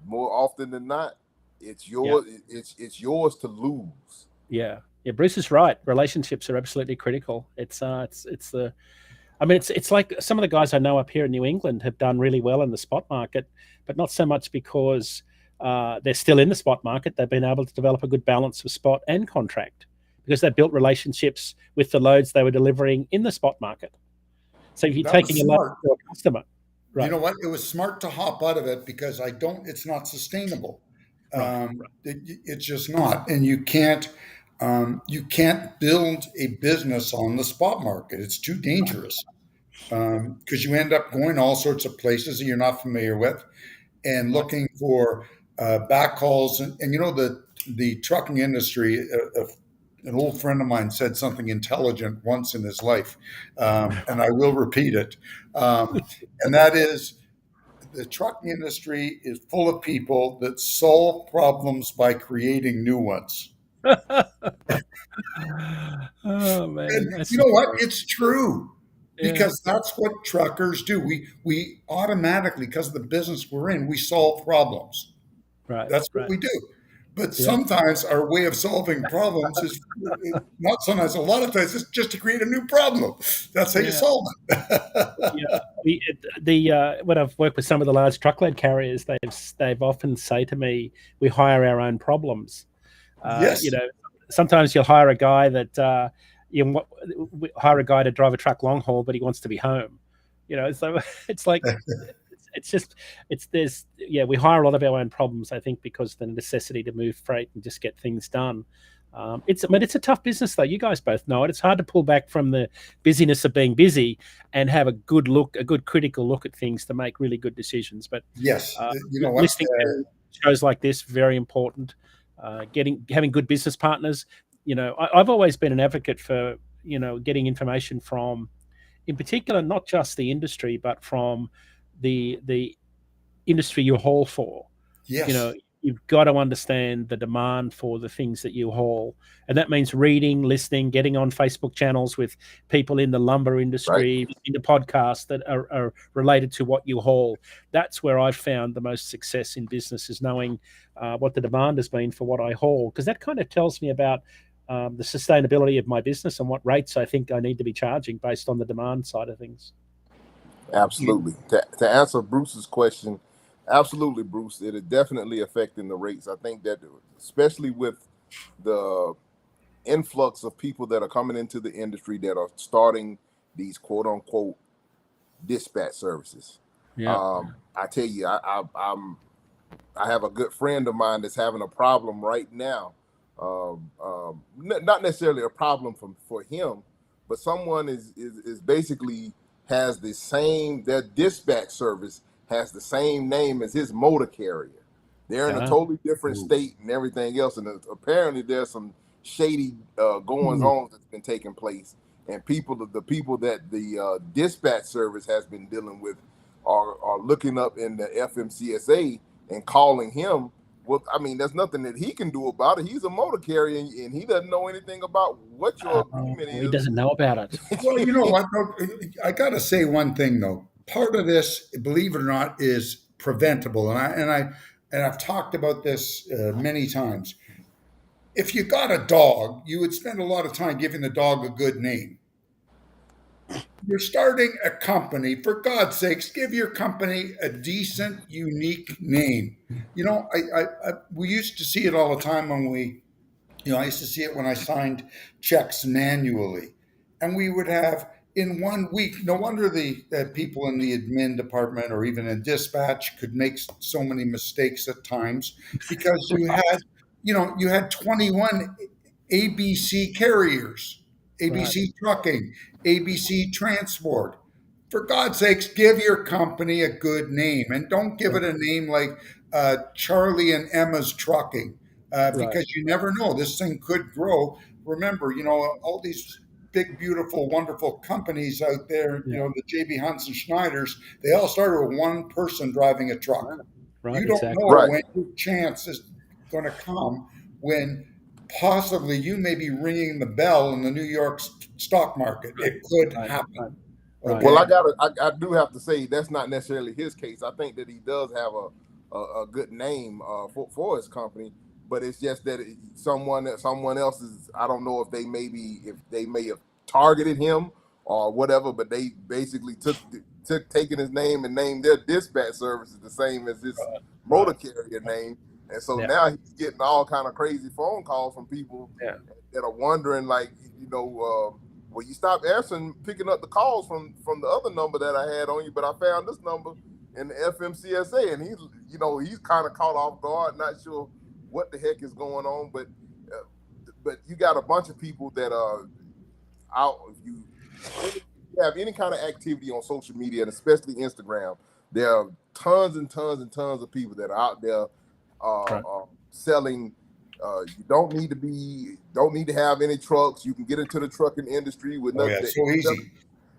more often than not, it's yours. It's yours to lose. Yeah, Bruce is right. Relationships are absolutely critical. It's like some of the guys I know up here in New England have done really well in the spot market, but not so much because they're still in the spot market. They've been able to develop a good balance of spot and contract because they built relationships with the loads they were delivering in the spot market. So if you're taking a load to a customer, right? You know what? It was smart to hop out of it because it's not sustainable. It's just not, and you can't build a business on the spot market. It's too dangerous because you end up going all sorts of places that you're not familiar with and looking for backhauls. And the trucking industry, an old friend of mine said something intelligent once in his life, and I will repeat it. And that is, the trucking industry is full of people that solve problems by creating new ones. Oh man! And you know what? It's true. because that's what truckers do. We automatically, because of the business we're in, we solve problems. Right. That's what Right. we do. But Yeah. sometimes our way of solving problems is not sometimes, a lot of times, it's just to create a new problem. That's how you Yeah. solve it. Yeah, when I've worked with some of the large truckload carriers, they've often say to me, "We hire our own problems." Yes. Sometimes you'll hire a guy that hire a guy to drive a truck long haul, but he wants to be home. So it's like we hire a lot of our own problems. I think because the necessity to move freight and just get things done. It's a tough business though. You guys both know it. It's hard to pull back from the busyness of being busy and have a good critical look at things to make really good decisions. But Yes. You know what? listening to shows like this, very important. Having good business partners. I've always been an advocate for getting information from, in particular, not just the industry, but from the industry you haul for. Yes. You've got to understand the demand for the things that you haul. And that means reading, listening, getting on Facebook channels with people in the lumber industry, into podcasts that are related to what you haul. That's where I've found the most success in business, is knowing what the demand has been for what I haul, because that kind of tells me about the sustainability of my business and what rates I think I need to be charging based on the demand side of things. Absolutely. To answer Bruce's question, absolutely, Bruce, it is definitely affecting the rates. I think that especially with the influx of people that are coming into the industry that are starting these quote unquote dispatch services. Yeah. I tell you, I have a good friend of mine that's having a problem right now. Not necessarily a problem for him, but someone is basically has the same, their dispatch service has the same name as his motor carrier. They're in a totally different state and everything else, and apparently there's some shady goings on that's been taking place. And the people that the dispatch service has been dealing with are looking up in the FMCSA and calling him. Well, I mean, there's nothing that he can do about it. He's a motor carrier, and he doesn't know anything about what your agreement is. He doesn't know about it. Well, you know what? I got to say one thing though. Part of this, believe it or not, is preventable, and I've talked about this many times. If you got a dog, you would spend a lot of time giving the dog a good name. You're starting a company, for God's sakes, give your company a decent, unique name. We used to see it all the time when I used to see it when I signed checks manually, and we would have in 1 week. No wonder the people in the admin department or even in dispatch could make so many mistakes at times, because you had 21 ABC carriers, ABC Trucking, ABC Transport. For God's sakes, give your company a good name, and don't give it a name like Charlie and Emma's Trucking, because you never know. This thing could grow. Remember, all these big, beautiful, wonderful companies out there, the JB Hunts and Schneiders, they all started with one person driving a truck. You don't know when your chance is going to come, when possibly you may be ringing the bell in the New York stock market. It could happen. Okay? Well, I do have to say that's not necessarily his case. I think that he does have a good name for his company, but it's just that someone else is. I don't know if they may have targeted him or whatever, but they basically taken his name and named their dispatch services the same as his motor carrier name. And so now he's getting all kind of crazy phone calls from people that are wondering, like, well, you stopped picking up the calls from the other number that I had on you, but I found this number in the FMCSA, and he's kind of caught off guard, not sure what the heck is going on. But you got a bunch of people that are out. If you have any kind of activity on social media, and especially Instagram, there are tons and tons and tons of people that are out there selling. You don't need to have any trucks. You can get into the trucking industry with nothing. So easy.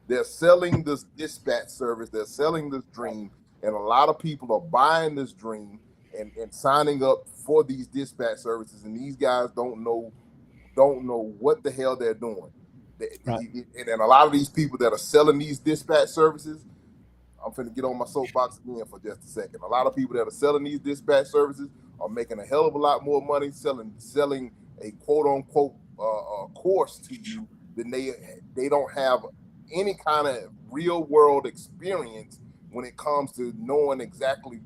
They're selling this dispatch service. They're selling this dream, and a lot of people are buying this dream and signing up for these dispatch services. And these guys don't know what the hell they're doing. Right. And a lot of these people that are selling these dispatch services, I'm finna get on my soapbox again for just a second. A lot of people that are selling these dispatch services are making a hell of a lot more money selling a quote unquote course to you than they don't have any kind of real world experience when it comes to knowing exactly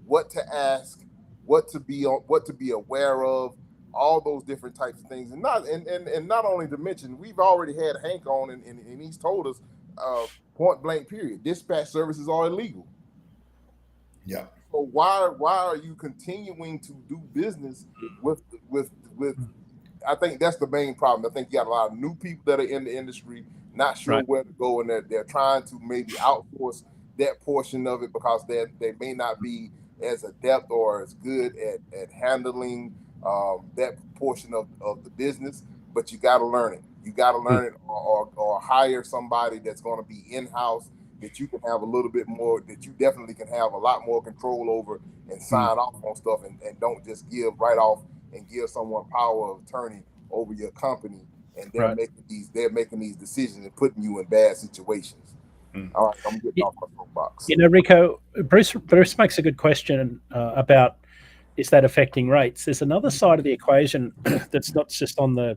what to ask, what to be aware of, all those different types of things, and not only to mention, we've already had Hank on, and he's told us point blank period, dispatch services are illegal. Yeah. So why are you continuing to do business with? I think that's the main problem. I think you got a lot of new people that are in the industry, not sure Right. where to go, and they're trying to maybe outsource that portion of it because they may not be as adept or as good at handling that portion of the business. But you got to learn it. You got to learn it, or hire somebody that's going to be in house that you can have a little bit more, that you definitely can have a lot more control over and sign off on stuff, and don't just give right off and give someone power of attorney over your company, and they're Right. making these decisions and putting you in bad situations. All right, I'm getting off my soapbox. Rico, Bruce makes a good question about, is that affecting rates? There's another side of the equation that's not just on the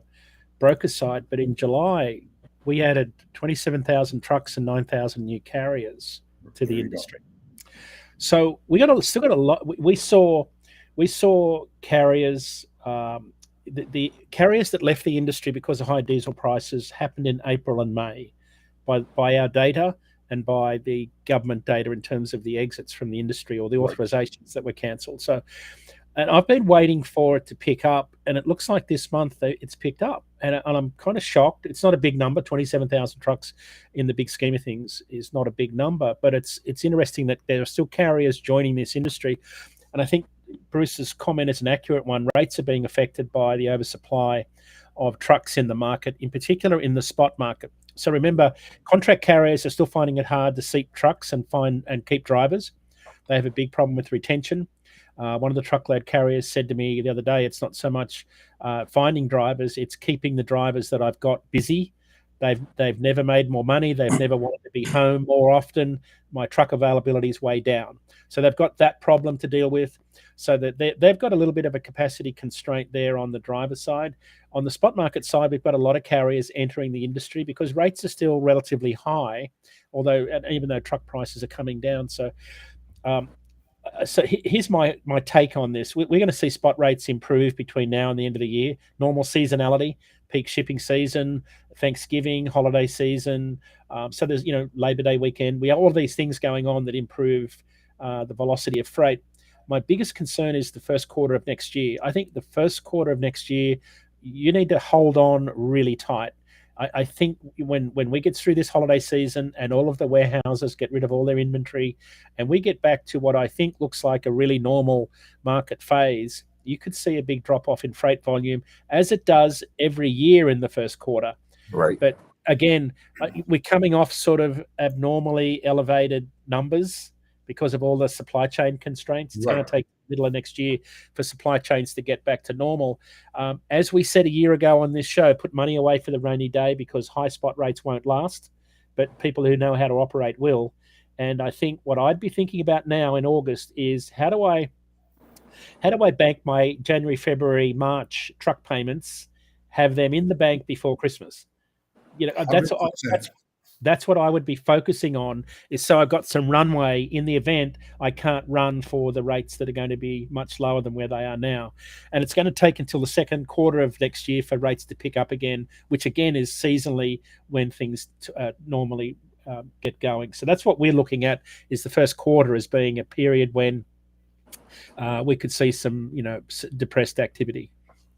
broker side, but in July, we added 27,000 trucks and 9,000 new carriers to the industry. So still got a lot. We saw carriers. The carriers that left the industry because of high diesel prices happened in April and May, by our data and by the government data in terms of the exits from the industry or the authorizations that were cancelled. So, and I've been waiting for it to pick up, and it looks like this month it's picked up, and I'm kind of shocked. It's not a big number. 27,000 trucks in the big scheme of things is not a big number, but it's interesting that there are still carriers joining this industry, and I think Bruce's comment is an accurate one. Rates are being affected by the oversupply of trucks in the market, in particular in the spot market. So remember, contract carriers are still finding it hard to seat trucks and keep drivers. They have a big problem with retention. One of the truckload carriers said to me the other day, it's not so much finding drivers, it's keeping the drivers that I've got busy. They've never made more money. They've never wanted to be home more often. My truck availability is way down. So they've got that problem to deal with. So that they've got a little bit of a capacity constraint there on the driver side. On the spot market side, we've got a lot of carriers entering the industry because rates are still relatively high, even though truck prices are coming down. So here's my take on this. We're going to see spot rates improve between now and the end of the year. Normal seasonality, peak shipping season, Thanksgiving, holiday season. So there's Labor Day weekend. We have all of these things going on that improve the velocity of freight. My biggest concern is the first quarter of next year. I think the first quarter of next year, you need to hold on really tight. I think when we get through this holiday season and all of the warehouses get rid of all their inventory and we get back to what I think looks like a really normal market phase, you could see a big drop-off in freight volume, as it does every year in the first quarter. Right. But again, we're coming off sort of abnormally elevated numbers because of all the supply chain constraints. It's going to take the middle of next year for supply chains to get back to normal. As we said a year ago on this show, put money away for the rainy day because high spot rates won't last, but people who know how to operate will. And I think what I'd be thinking about now in August is how do I bank my January, February, March truck payments, have them in the bank before Christmas? That's what I would be focusing on, is so I've got some runway in the event I can't run for the rates that are going to be much lower than where they are now. And it's going to take until the second quarter of next year for rates to pick up again, which again is seasonally when things normally get going. So that's what we're looking at, is the first quarter as being a period when we could see some, depressed activity.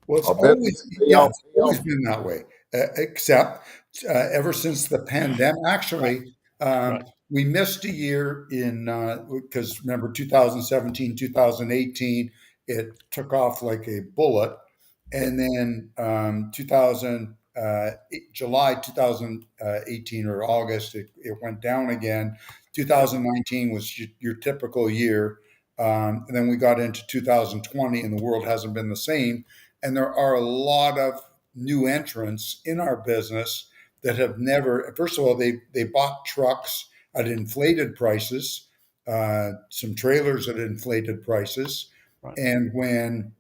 Well, it's always been that way, except ever since the pandemic. Actually, we missed a year because remember 2017, 2018, it took off like a bullet. And then July 2018 or August, it went down again. 2019 was your typical year. And then we got into 2020 and the world hasn't been the same. And there are a lot of new entrants in our business that have never. First of all, they bought trucks at inflated prices, some trailers at inflated prices, Right. and when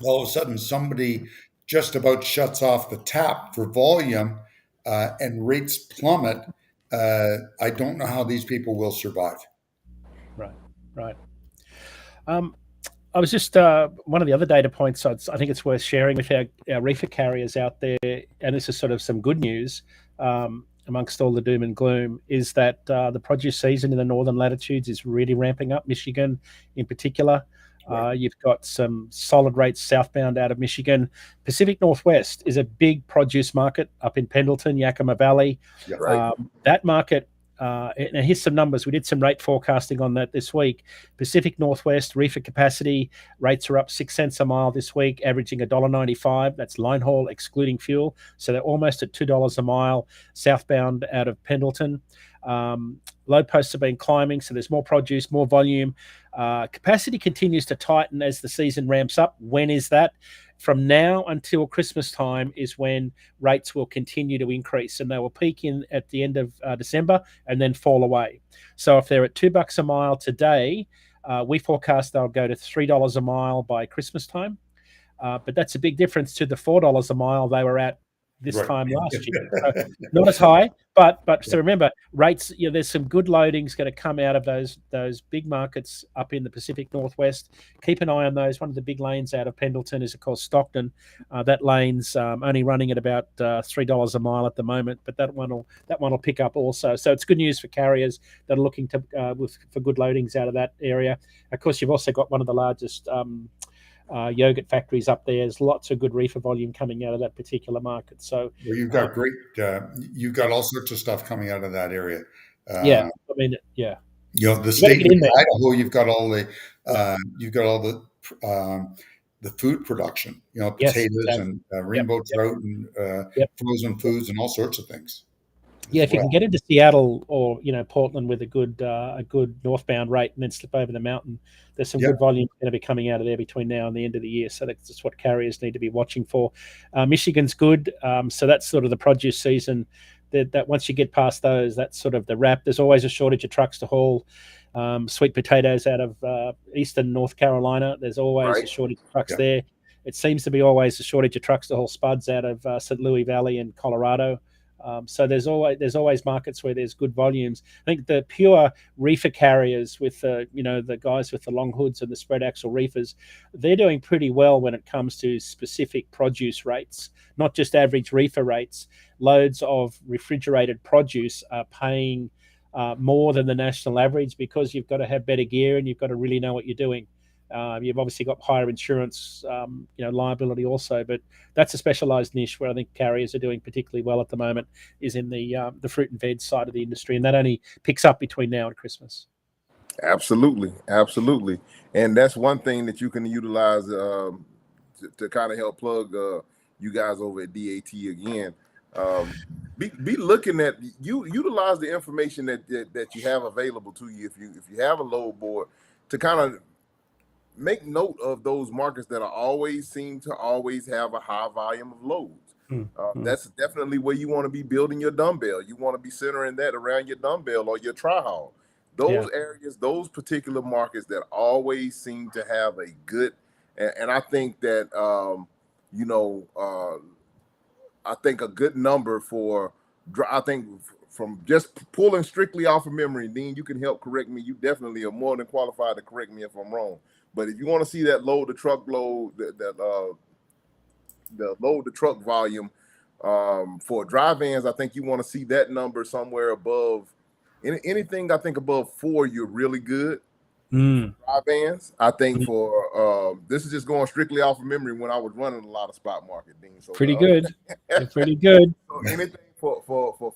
all of a sudden somebody just about shuts off the tap for volume and rates plummet, I don't know how these people will survive. Right. Right. I was just one of the other data points I think it's worth sharing with our reefer carriers out there, and this is sort of some good news amongst all the doom and gloom, is that the produce season in the northern latitudes is really ramping up, Michigan in particular. You've got some solid rates southbound out of Michigan. Pacific Northwest is a big produce market up in Pendleton, Yakima Valley. Yeah. Right. That market, and here's some numbers. We did some rate forecasting on that this week. Pacific Northwest reefer capacity rates are up 6 cents a mile this week, averaging $1.95. That's line haul excluding fuel. So they're almost at $2 a mile southbound out of Pendleton. Load posts have been climbing, so there's more produce, more volume. Capacity continues to tighten as the season ramps up. When is that? From now until Christmas time is when rates will continue to increase, and they will peak in at the end of December and then fall away. So if they're at $2 a mile today, we forecast they'll go to $3 a mile by Christmas time. But that's a big difference to the $4 a mile they were at this time last year. So not as high, but so remember, rates, there's some good loadings going to come out of those big markets up in the Pacific Northwest. Keep an eye on those. One of the big lanes out of Pendleton is, of course, Stockton. That lane's only running at about $3 a mile at the moment, but that one will pick up also. So it's good news for carriers that are looking to for good loadings out of that area. Of course, you've also got one of the largest yogurt factories up there. There's lots of good reefer volume coming out of that particular market. So you've got you've got all sorts of stuff coming out of that area. Yeah, I mean, yeah. The state of Idaho, you've got all the food production. Potatoes and rainbow trout and frozen foods and all sorts of things. Yeah, if you can get into Seattle or Portland with a good northbound rate and then slip over the mountain, there's some good volume going to be coming out of there between now and the end of the year. So that's just what carriers need to be watching for. Michigan's good, so that's sort of the produce season. That once you get past those, that's sort of the wrap. There's always a shortage of trucks to haul sweet potatoes out of eastern North Carolina. There's always a shortage of trucks there. It seems to be always a shortage of trucks to haul spuds out of St. Louis Valley and Colorado. So there's always markets where there's good volumes. I think the pure reefer carriers with the guys with the long hoods and the spread axle reefers, they're doing pretty well when it comes to specific produce rates, not just average reefer rates. Loads of refrigerated produce are paying more than the national average because you've got to have better gear and you've got to really know what you're doing. You've obviously got higher insurance, liability also, but that's a specialized niche where I think carriers are doing particularly well at the moment is in the fruit and veg side of the industry, and that only picks up between now and Christmas. Absolutely. And that's one thing that you can utilize to kind of help plug you guys over at DAT again. Be looking at utilize the information that you have available to you if you have a load board to kind of make note of those markets that seem to always have a high volume of loads. That's definitely where you want to be building your dumbbell. You want to be centering that around your dumbbell or your tri-haul. Those areas, those particular markets that always seem to have a good, and I think that, I think a good number from just pulling strictly off of memory, Dean, you can help correct me. You definitely are more than qualified to correct me if I'm wrong. But if you want to see that load to truck the load to truck volume for dry vans, I think you want to see that number somewhere above anything. I think above 4, you're really good. Dry vans, I think for this is just going strictly off of memory when I was running a lot of spot market, Dean. So pretty good. Pretty good. So anything for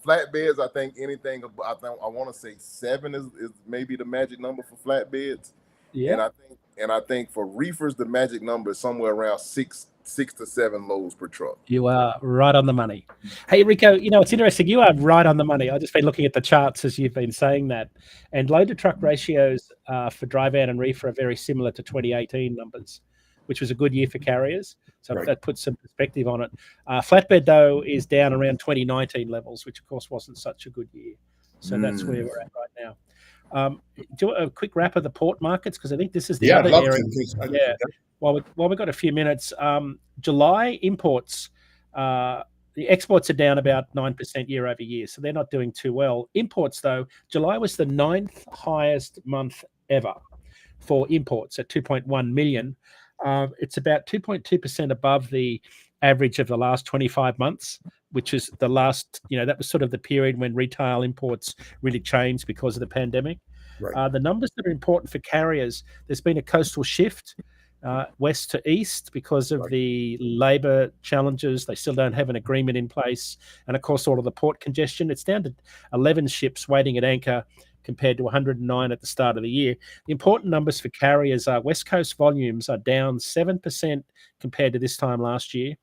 flatbeds, I think anything. I want to say 7 is maybe the magic number for flatbeds. Yeah. And I think for reefers, the magic number is somewhere around 6 to 7 loads per truck. You are right on the money. Hey, Rico, it's interesting. You are right on the money. I've just been looking at the charts as you've been saying that. And load to truck ratios for dry van and reefer are very similar to 2018 numbers, which was a good year for carriers. So Right. that puts some perspective on it. Flatbed, though, is down around 2019 levels, which, of course, wasn't such a good year. So that's where we're at right now. Do a quick wrap of the port markets, because I think this is the other I'd love area. to. Yeah. While we've got a few minutes, July imports, the exports are down about 9% year over year, so they're not doing too well. Imports, though, July was the 9th highest month ever for imports at 2.1 million. It's about 2.2% above the average of the last 25 months, which is the last, that was sort of the period when retail imports really changed because of the pandemic. Right. The numbers that are important for carriers, there's been a coastal shift west to east because of the labour challenges. They still don't have an agreement in place. And of course, all of the port congestion. It's down to 11 ships waiting at anchor compared to 109 at the start of the year. The important numbers for carriers are West Coast volumes are down 7% compared to this time last year.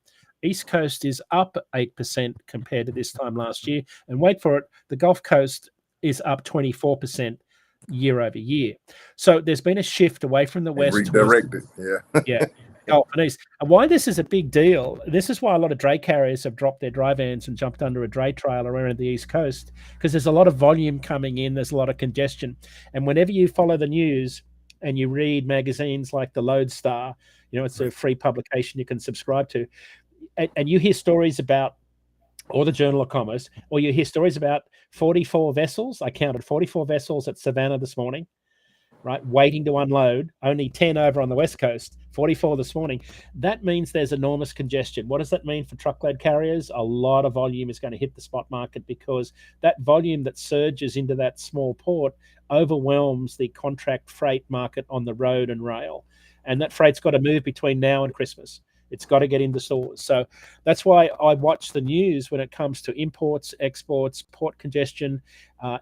East Coast is up 8% compared to this time last year. And wait for it, the Gulf Coast is up 24% year over year. So there's been a shift away from the West. Redirected, yeah. Gulf and East. And why this is a big deal, this is why a lot of dray carriers have dropped their dry vans and jumped under a dray trailer around the East Coast, because there's a lot of volume coming in, there's a lot of congestion. And whenever you follow the news and you read magazines like the Lodestar, it's a free publication you can subscribe to, and you hear stories about, or the Journal of Commerce, or you hear stories about 44 vessels. I counted 44 vessels at Savannah this morning, right, waiting to unload, only 10 over on the West Coast, 44 this morning. That means there's enormous congestion. What does that mean for truckload carriers? A lot of volume is going to hit the spot market, because that volume that surges into that small port overwhelms the contract freight market on the road and rail. And that freight's got to move between now and Christmas. It's got to get into stores. So that's why I watch the news when it comes to imports, exports, port congestion.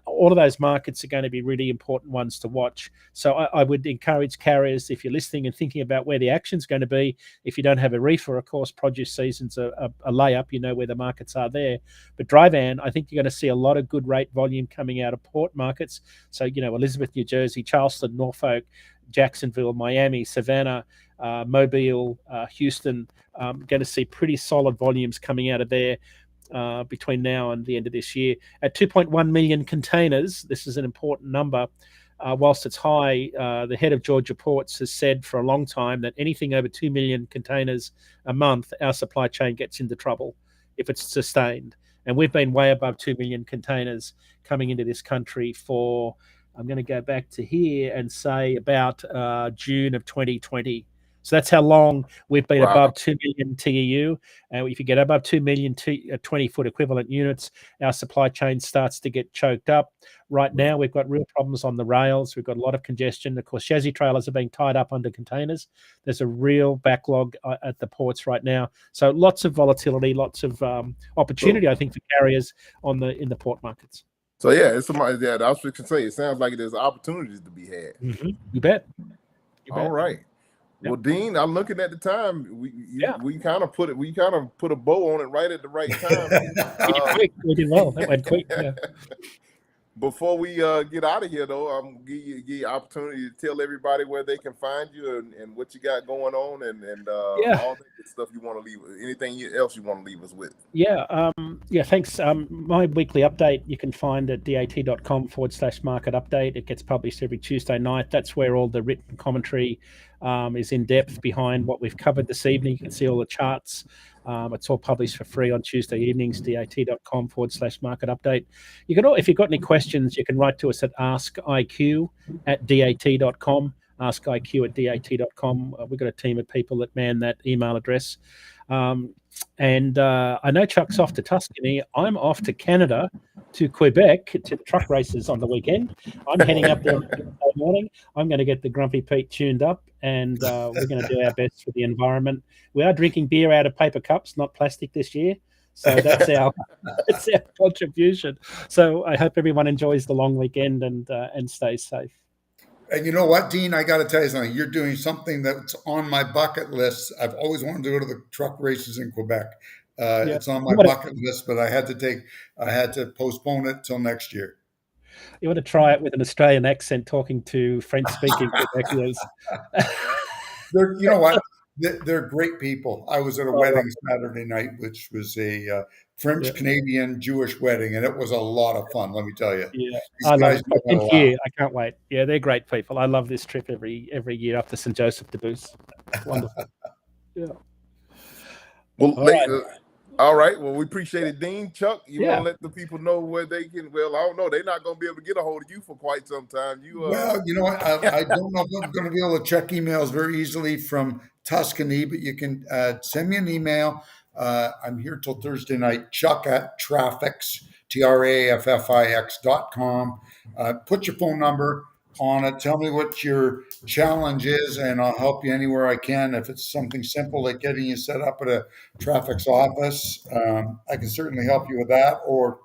All of those markets are going to be really important ones to watch. So I would encourage carriers, if you're listening and thinking about where the action's going to be, if you don't have a reefer, of course, produce season's a layup, where the markets are there. But dry van, I think you're going to see a lot of good rate volume coming out of port markets. So, Elizabeth, New Jersey, Charleston, Norfolk, Jacksonville, Miami, Savannah, Mobile, Houston, going to see pretty solid volumes coming out of there between now and the end of this year. At 2.1 million containers, this is an important number. Whilst it's high, the head of Georgia Ports has said for a long time that anything over 2 million containers a month, our supply chain gets into trouble if it's sustained. And we've been way above 2 million containers coming into this country for, I'm going to go back to here and say about June of 2020. So that's how long we've been above 2 million TEU. And if you get above 2 million 20-foot equivalent units, our supply chain starts to get choked up. Right now, we've got real problems on the rails. We've got a lot of congestion. Of course, chassis trailers are being tied up under containers. There's a real backlog at the ports right now. So lots of volatility, lots of opportunity, I think, for carriers in the port markets. So it's somebody that I was going to say, it sounds like there's opportunities to be had. Mm-hmm. You bet. All right. Well, Dean, I'm looking at the time. We kind of put a bow on it right at the right time. We did well. That went quick. Yeah. Before we get out of here, though, I'm gonna give you opportunity to tell everybody where they can find you and what you got going on and all that good stuff you want to leave. Anything else you want to leave us with? Thanks. My weekly update you can find at dat.com/market update. It gets published every Tuesday night. That's where all the written commentary is in depth behind what we've covered this evening. You can see all the charts. It's all published for free on Tuesday evenings, dat.com/market update. If you've got any questions, you can write to us at askiq@dat.com, askiq@dat.com. We've got a team of people that man that email address. And I know Chuck's off to Tuscany. I'm off to Canada, to Quebec, to the truck races on the weekend. I'm heading up there Thursday morning. I'm going to get the Grumpy Pete tuned up, and we're going to do our best for the environment. We are drinking beer out of paper cups, not plastic this year. So that's our contribution. So I hope everyone enjoys the long weekend and stays safe. And you know what, Dean? I got to tell you something. You're doing something that's on my bucket list. I've always wanted to go to the truck races in Quebec. It's on my bucket list, but I had to postpone it till next year. You want to try it with an Australian accent, talking to French-speaking Quebecers. You know what? They're great people. I was at a Oh, right. wedding Saturday night, which was a French Yeah. Canadian Jewish wedding, and it was a lot of fun. Let me tell you, Yeah, these I love guys it. know how And to laugh. here, I can't wait. Yeah, they're great people. I love this trip every year up to St. Joseph de Beauce. It's wonderful. Yeah. Well, All right. all right. Well, we appreciate it, Dean. Chuck, you Yeah. want to let the people know where they can? Well, I don't know. They're not going to be able to get a hold of you for quite some time. Well, you know what? I don't know if I'm going to be able to check emails very easily from Tuscany, but you can send me an email. I'm here till Thursday night. Chuck at Traffix, TRAFFIX.com. Put your phone number on it. Tell me what your challenge is, and I'll help you anywhere I can. If it's something simple like getting you set up at a Traffix office, I can certainly help you with that. Or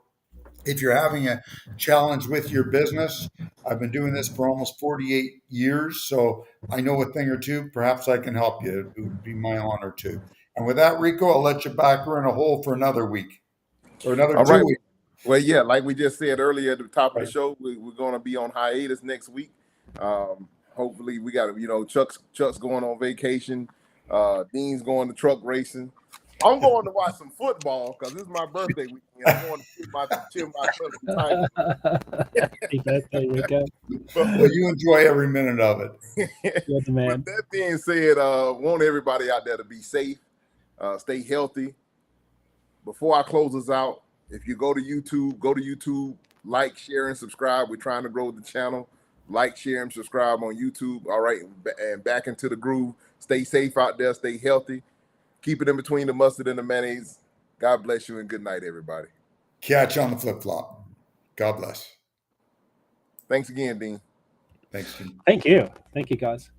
if you're having a challenge with your business, I've been doing this for almost 48 years, so I know a thing or two. Perhaps I can help you. It would be my honor to. And with that, Rico, I'll let you back her in a hole for another week or another all 2 right. weeks. Well, yeah, like we just said earlier at the top of the Right. show, we're going to be on hiatus next week. Hopefully, we got Chuck's going on vacation. Dean's going to truck racing. I'm going to watch some football because this is my birthday weekend. I'm going to chill my son some Happy birthday, Rico. Well, you enjoy every minute of it. You're the man. With that being said, want everybody out there to be safe, stay healthy. Before I close us out, if you go to YouTube, like, share, and subscribe. We're trying to grow the channel. Like, share, and subscribe on YouTube. All right, and back into the groove. Stay safe out there. Stay healthy. Keep it in between the mustard and the mayonnaise. God bless you and good night, everybody. Catch on the flip-flop. God bless. Thanks again, Dean. Thanks, Dean. Thank you. Thank you, guys.